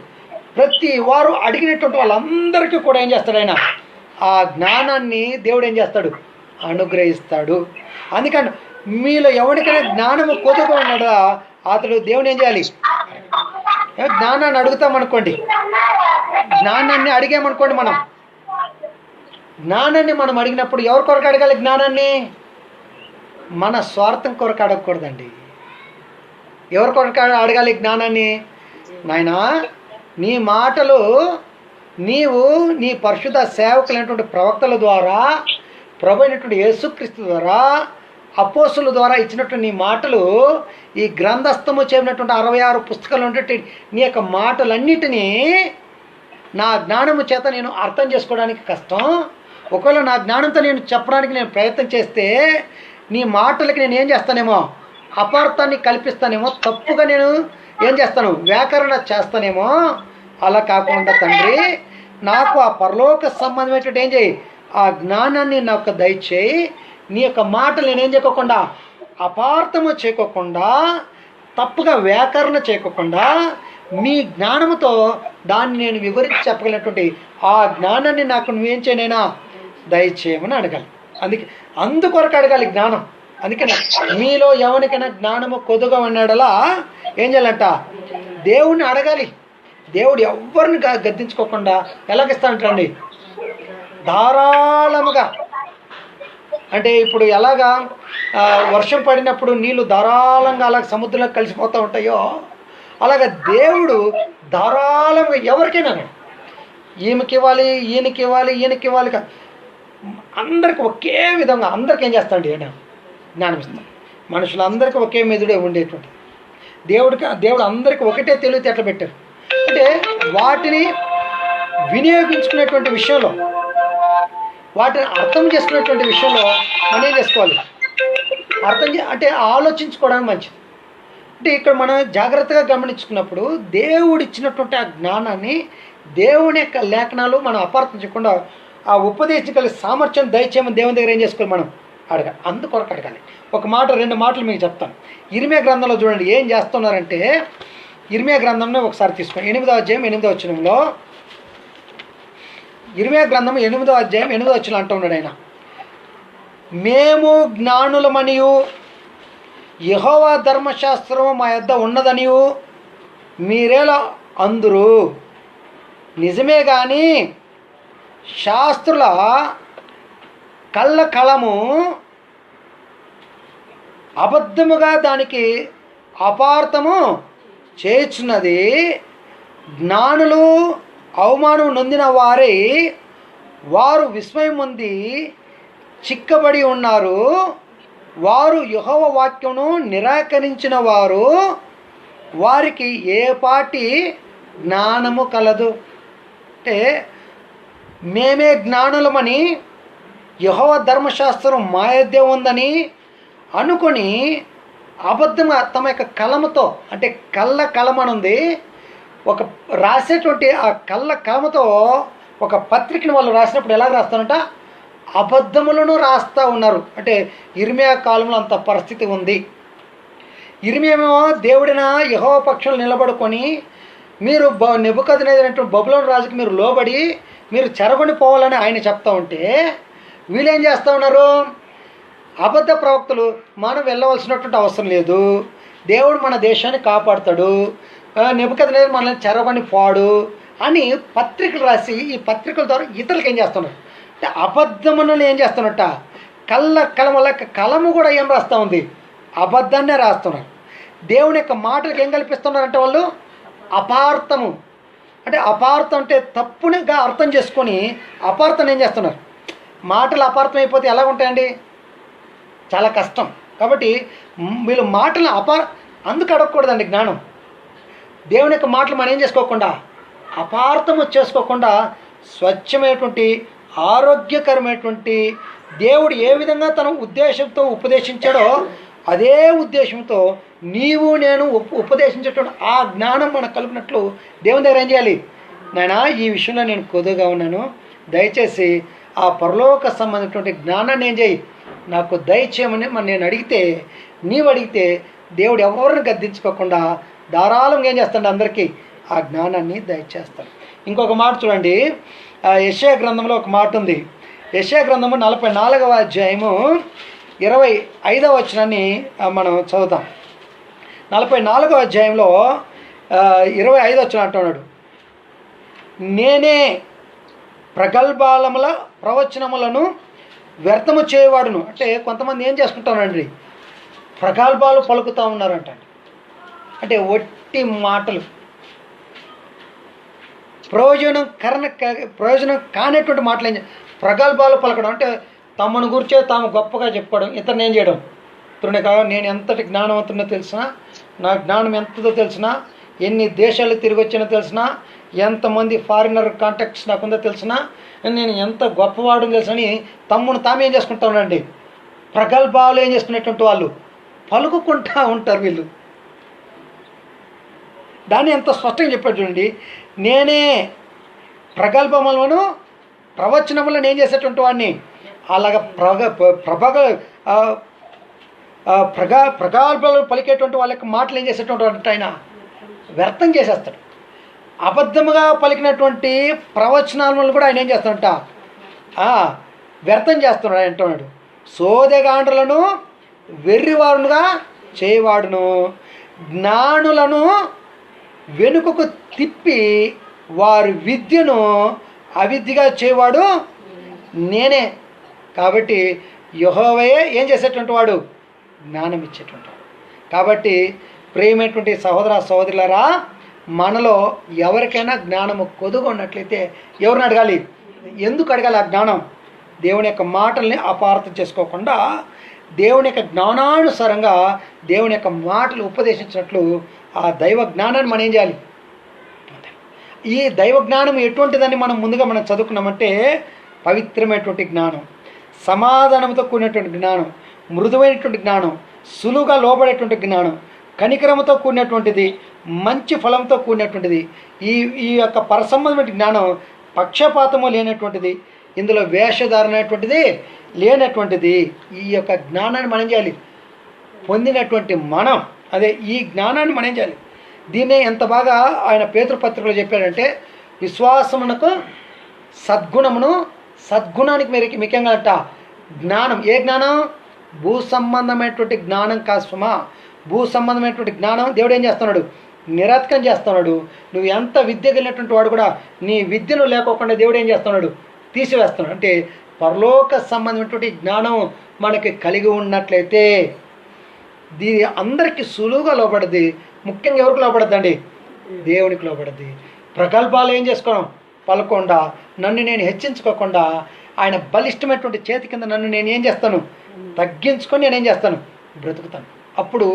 ప్రతి వారు అడిగినటువంటి వాళ్ళందరికీ కూడా ఏం చేస్తాడు ఆయన, ఆ జ్ఞానాన్ని దేవుడు ఏం చేస్తాడు, అనుగ్రహిస్తాడు. అందుకని మీలో ఎవరికైనా జ్ఞానము కొద్దుగా ఉన్నాడా అతడు దేవుని ఏం చేయాలి, జ్ఞానాన్ని అడుగుతామనుకోండి, జ్ఞానాన్ని అడిగామనుకోండి, జ్ఞానాన్ని మనం అడిగినప్పుడు ఎవరి కొరకు అడగాలి, జ్ఞానాన్ని మన స్వార్థం కొరకు అడగకూడదండి. ఎవరి కొరకు అడగాలి జ్ఞానాన్ని, నాయనా నీ మాటలు నీవు నీ పరిశుద్ధ సేవకులైనటువంటి ప్రవక్తల ద్వారా, ప్రభు అయినటువంటి యేసుక్రీస్తు ద్వారా, అపోస్తుల ద్వారా ఇచ్చినటువంటి నీ మాటలు, ఈ గ్రంథస్థము చేయనటువంటి 66 పుస్తకాలు ఉన్నటువంటి నీ యొక్క మాటలన్నిటినీ నా జ్ఞానము చేత నేను అర్థం చేసుకోవడానికి కష్టం. ఒకవేళ నా జ్ఞానంతో నేను చెప్పడానికి నేను ప్రయత్నం చేస్తే నీ మాటలకి నేను ఏం చేస్తానేమో, అపార్థాన్ని కల్పిస్తానేమో, తప్పుగా నేను ఏం చేస్తాను, వ్యాకరణ చేస్తానేమో. అలా కాకుండా తండ్రి, నాకు ఆ పరలోక సంబంధమైనటువంటి ఏం చేయి, ఆ జ్ఞానాన్ని నాకు దయచేయి. నీ యొక్క మాటలు నేనేం చేయకోకుండా, అపార్థము చేయకోకుండా, తప్పుగా వ్యాకరణ చేయకోకుండా, నీ జ్ఞానముతో దాన్ని నేను వివరించి చెప్పగలిగినటువంటి ఆ జ్ఞానాన్ని నాకు నువ్వేం చేయనైనా దయచేయమని అడగాలి. అందుకొరకు అడగాలి జ్ఞానం. అందుకని మీలో ఎవరికైనా జ్ఞానము కొద్దుగా ఉన్నాడలా ఏం చేయాలంట, దేవుణ్ణి అడగాలి. దేవుడు ఎవరిని గద్దించుకోకుండా ఎలాగిస్తానంటండి, ధారాళముగా. అంటే ఇప్పుడు ఎలాగా వర్షం పడినప్పుడు నీళ్ళు ధారాళంగా అలాగ సముద్రంలో కలిసిపోతూ ఉంటాయో, అలాగ దేవుడు ధారాళంగా ఎవరికైనా, ఈమెకి ఇవ్వాలి, ఈయనకి ఇవ్వాలి, ఈయనకి ఇవ్వాలి, అందరికి ఒకే విధంగా అందరికి ఏం చేస్తాడు, ఆయన జ్ఞానం ఇస్తాం. మనుషులందరికీ ఒకే మెదుడే ఉండేటువంటిది. దేవుడు అందరికీ ఒకటే తెలివితేటలు పెట్టారు. అంటే వాటిని వినియోగించుకునేటువంటి విషయంలో, వాటిని అర్థం చేసుకునేటువంటి విషయంలో మనం ఏం చేసుకోవాలి? అంటే ఆలోచించుకోవడానికి మంచిది. అంటే ఇక్కడ మనం జాగ్రత్తగా గమనించుకున్నప్పుడు దేవుడు ఇచ్చినటువంటి ఆ జ్ఞానాన్ని, దేవుని యొక్క లేఖనాలు మనం అపార్థం చేయకుండా ఆ ఉపదేశించగలిగే సామర్థ్యం దయచేయమని దేవుని దగ్గర ఏం చేసుకోవాలి? మనం అడగాలి. అందుకొరకు అడగాలి. ఒక మాట 2 మాటలు మీకు చెప్తాను. ఇర్మియా గ్రంథంలో చూడండి ఏం చేస్తున్నారంటే, ఇర్మియా గ్రంథంలో ఒకసారి తీసుకోండి. 8వ అధ్యాయం 8వ వచనంలో, ఇర్మియా గ్రంథం 8వ అధ్యాయం 8వ వచనం అంటున్నాడు ఆయన, మేము జ్ఞానులమనియు యెహోవా ధర్మశాస్త్రము మా యొద్ద ఉన్నదనియు మీరేలా అందురు? నిజమే కానీ శాస్త్రుల కళ్ళము అబద్ధముగా దానికి అపార్థము చేయుచున్నది. జ్ఞానులు అవమానం నొందిన వారు విస్మయం పొంది చిక్కబడి ఉన్నారు. వారు యెహోవా వాక్యమును నిరాకరించిన వారికి ఏ పాటి జ్ఞానము కలదు? అంటే మేమే జ్ఞానులమని, యెహోవా ధర్మశాస్త్రం మా యొద్దే ఉందని అనుకొని అబద్ధంగా తమ యొక్క కలముతో, అంటే కలమనుంది, ఒక రాసేటువంటి ఆ కలమతో ఒక పత్రికను వాళ్ళు రాసినప్పుడు ఎలా రాస్తారంట? అబద్ధములను రాస్తూ ఉన్నారు. అంటే ఇర్మియా కాలంలో అంత పరిస్థితి ఉంది. ఇర్మియామేమో దేవుడిన యెహోవా పక్షంలో నిలబడుకొని, మీరు నెబుకద్నెజరు బబులోను రాజుకి మీరు లోబడి మీరు చెరగొని పోవాలని ఆయన చెప్తా ఉంటే, వీళ్ళు ఏం చేస్తూ ఉన్నారు? అబద్ధ ప్రవక్తలు, మనం వెళ్ళవలసినటువంటి అవసరం లేదు, దేవుడు మన దేశాన్ని కాపాడుతాడు, నెబుకద్నెజరు మనల్ని చెరగొని పోడు అని పత్రికలు రాసి, ఈ పత్రికల ద్వారా ఇతరులకు ఏం చేస్తున్నారు అంటే అబద్ధములను ఏం చేస్తున్నట్ట? కలము కూడా ఏం రాస్తూ ఉంది? అబద్ధాన్నే రాస్తున్నారు. దేవుని యొక్క మాటలకు ఏం కల్పిస్తున్నారంటే వాళ్ళు అపార్థము. అంటే అపార్థం అంటే తప్పుగా అర్థం చేసుకొని అపార్థం ఏం చేస్తున్నారు? మాటలు అపార్థం అయిపోతే ఎలా ఉంటాయండి? చాలా కష్టం. కాబట్టి వీళ్ళు మాటలు అందుకు అడగకూడదండి జ్ఞానం. దేవుని యొక్క మాటలు మనం ఏం చేసుకోకుండా, అపార్థము చేసుకోకుండా, స్వచ్ఛమైనటువంటి ఆరోగ్యకరమైనటువంటి దేవుడు ఏ విధంగా తన ఉద్దేశంతో ఉపదేశించాడో అదే ఉద్దేశంతో నీవు నేను ఉపదేశించేటువంటి ఆ జ్ఞానం మనకు కలిపినట్లు దేవుని దగ్గర ఏం చేయాలి? నాయనా, ఈ విషయంలో నేను కొద్దుగా ఉన్నాను, దయచేసి ఆ పరలోక సంబంధించినటువంటి జ్ఞానాన్ని ఏం చేయి, నాకు దయచేయమని నేను అడిగితే, నీవు అడిగితే దేవుడు ఎవరిని గద్దించుకోకుండా ధారాళంగా ఏం చేస్తాడు? అందరికీ ఆ జ్ఞానాన్ని దయచేస్తాడు. ఇంకొక మాట చూడండి, యెషయా గ్రంథంలో ఒక మాట ఉంది. యెషయా గ్రంథము 44వ అధ్యాయము 25వ వచనాన్ని మనం చదువుతాం. 44వ అధ్యాయంలో 25వ వచనం అంటున్నాడు, నేనే ప్రగల్భాలముల ప్రవచనములను వ్యర్థము చేయవాడును. అంటే కొంతమంది ఏం చేసుకుంటానండి? ప్రగల్భాలు పలుకుతూ ఉన్నారంట. అంటే ఒట్టి మాటలు, ప్రయోజనం కానటువంటి మాటలు ప్రగల్భాలు పలకడం. అంటే తమను గురించే తాము గొప్పగా చెప్పుకోవడం, ఇతరుని ఏం చేయడం? ఇతరునే కాదు, నేను ఎంతటి జ్ఞానవంతునో తెలిసినా, నా జ్ఞానం ఎంతదో తెలిసినా, ఎన్ని దేశాలు తిరిగి వచ్చినా తెలిసినా, ఎంతమంది ఫారినర్ కాంటాక్ట్స్ నాకుందో తెలిసినా, నేను ఎంత గొప్పవాడు తెలుసని తమ్మును తాము ఏం చేసుకుంటానండి? ప్రగల్భాలు ఏం చేసుకునేటువంటి వాళ్ళు పలుకుకుంటా ఉంటారు వీళ్ళు. దాన్ని ఎంత స్పష్టంగా చెప్పాడు చూడండి, నేనే ప్రగల్భములను ప్రవచనములను ఏం చేసేటువంటి వాడిని, అలాగ ప్రగల్భాలు పలికేటువంటి వాళ్ళ యొక్క మాటలు ఏం చేసేటువంటి వాడు ఆయన వ్యర్థం చేసేస్తాడు. అబద్ధముగా పలికినటువంటి ప్రవచనాలను కూడా ఆయన ఏం చేస్తాడంట? వ్యర్థం చేస్తున్నాడు అంటున్నాడు. సోదెగాండ్రులను వెర్రివారునుగా చేయవాడును, జ్ఞానులను వెనుకకు తిప్పి వారి విద్యను అవిద్యగా చేయవాడు నేనే. కాబట్టి యెహోవాయే ఏం చేసేటువంటి వాడు? జ్ఞానం ఇచ్చేటువంటి వాడు. కాబట్టి ప్రియమైనటువంటి సహోదర సహోదరులారా, మనలో ఎవరికైనా జ్ఞానము కొదుగు ఉన్నట్లయితే ఎవరిని అడగాలి? ఎందుకు అడగాలి ఆ జ్ఞానం? దేవుని యొక్క మాటల్ని అపార్థం చేసుకోకుండా దేవుని యొక్క జ్ఞానానుసారంగా దేవుని యొక్క మాటలు ఉపదేశించినట్లు ఆ దైవ జ్ఞానాన్ని మనం ఏం చేయాలి? ఈ దైవ జ్ఞానం ఎటువంటిదని మనం చదువుకున్నామంటే పవిత్రమైనటువంటి జ్ఞానం, సమాధానంతో కూడినటువంటి జ్ఞానం, మృదువైనటువంటి జ్ఞానం, సులువుగా లోబడేటువంటి జ్ఞానం, కనికరంతో కూడినటువంటిది, మంచి ఫలంతో కూడినటువంటిది. ఈ యొక్క పరసంబంధమైన జ్ఞానం పక్షపాతము లేనటువంటిది, ఇందులో వేషధారణ అనేటువంటిది లేనటువంటిది. ఈ యొక్క జ్ఞానాన్ని మనం చేయాలి పొందినటువంటి మనం, అదే ఈ జ్ఞానాన్ని మనం చేయాలి. దీన్నే ఎంత బాగా ఆయన పేతురు పత్రికలో చెప్పాడంటే, విశ్వాసమునకు సద్గుణమును, సద్గుణానికి ముఖ్యంగా అంట జ్ఞానం. ఏ జ్ఞానం? భూ సంబంధమైనటువంటి జ్ఞానం కాదు సుమా. భూ సంబంధమైనటువంటి జ్ఞానం దేవుడు ఏం చేస్తున్నాడు? నిరర్థకం చేస్తున్నాడు. నువ్వు ఎంత విద్య కలిగినటువంటి వాడు కూడా నీ విద్యను లేకోకుండా దేవుడు ఏం చేస్తున్నాడు? తీసివేస్తున్నాడు. అంటే పరలోక సంబంధమైనటువంటి జ్ఞానం మనకి కలిగి ఉన్నట్లయితే దీని అందరికీ సులువుగా లోపడద్ది. ముఖ్యంగా ఎవరికి లోపడద్దండి? దేవునికి లోపడద్ది. ప్రగల్భాలు ఏం చేసుకోవడం పలకుండా, నన్ను నేను హెచ్చించుకోకుండా, ఆయన బలిష్టమైనటువంటి చేతి కింద నన్ను నేను ఏం చేస్తాను? తగ్గించుకొని నేనేం చేస్తాను? బ్రతుకుతాను. అప్పుడు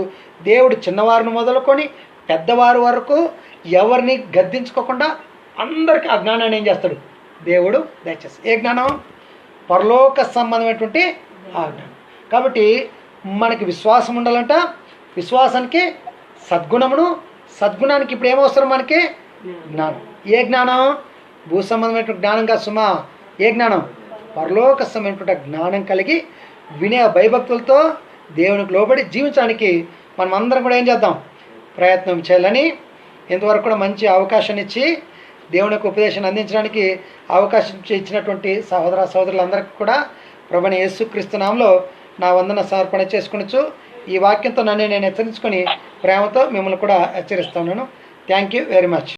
దేవుడు చిన్నవారిని మొదలుకొని పెద్దవారి వరకు ఎవరిని గద్దించుకోకుండా అందరికీ ఆ జ్ఞానాన్ని ఏం చేస్తాడు? దేవుడు దయచేసి. ఏ జ్ఞానం? పరలోక సంబంధమైనటువంటి ఆ జ్ఞానం. కాబట్టి మనకి విశ్వాసం ఉండాలంట. విశ్వాసానికి సద్గుణమును, సద్గుణానికి ఇప్పుడు ఏమవసరం? మనకి జ్ఞానం. ఏ జ్ఞానం? భూ సంబంధమైనటువంటి జ్ఞానం కాదు సుమా. ఏ జ్ఞానం? పరలోక సంబంధమైనటువంటి జ్ఞానం కలిగి వినయ భయభక్తులతో దేవునికి లోబడి జీవించడానికి మనం అందరం కూడా ఏం చేద్దాం? ప్రయత్నం చేయాలని ఇంతవరకు కూడా మంచి అవకాశాన్ని ఇచ్చి దేవుని యొక్క ఉపదేశాన్ని అందించడానికి అవకాశం ఇచ్చినటువంటి సహోదర సహోదరులందరికీ కూడా ప్రభువైన యేసుక్రీస్తు నామములో నా వందన సమర్పణ చేసుకొనొచ్చు. ఈ వాక్యంతో నన్ను నేను హెచ్చరించుకొని ప్రేమతో మిమ్మల్ని కూడా హెచ్చరిస్తున్నాను. Thank you very much.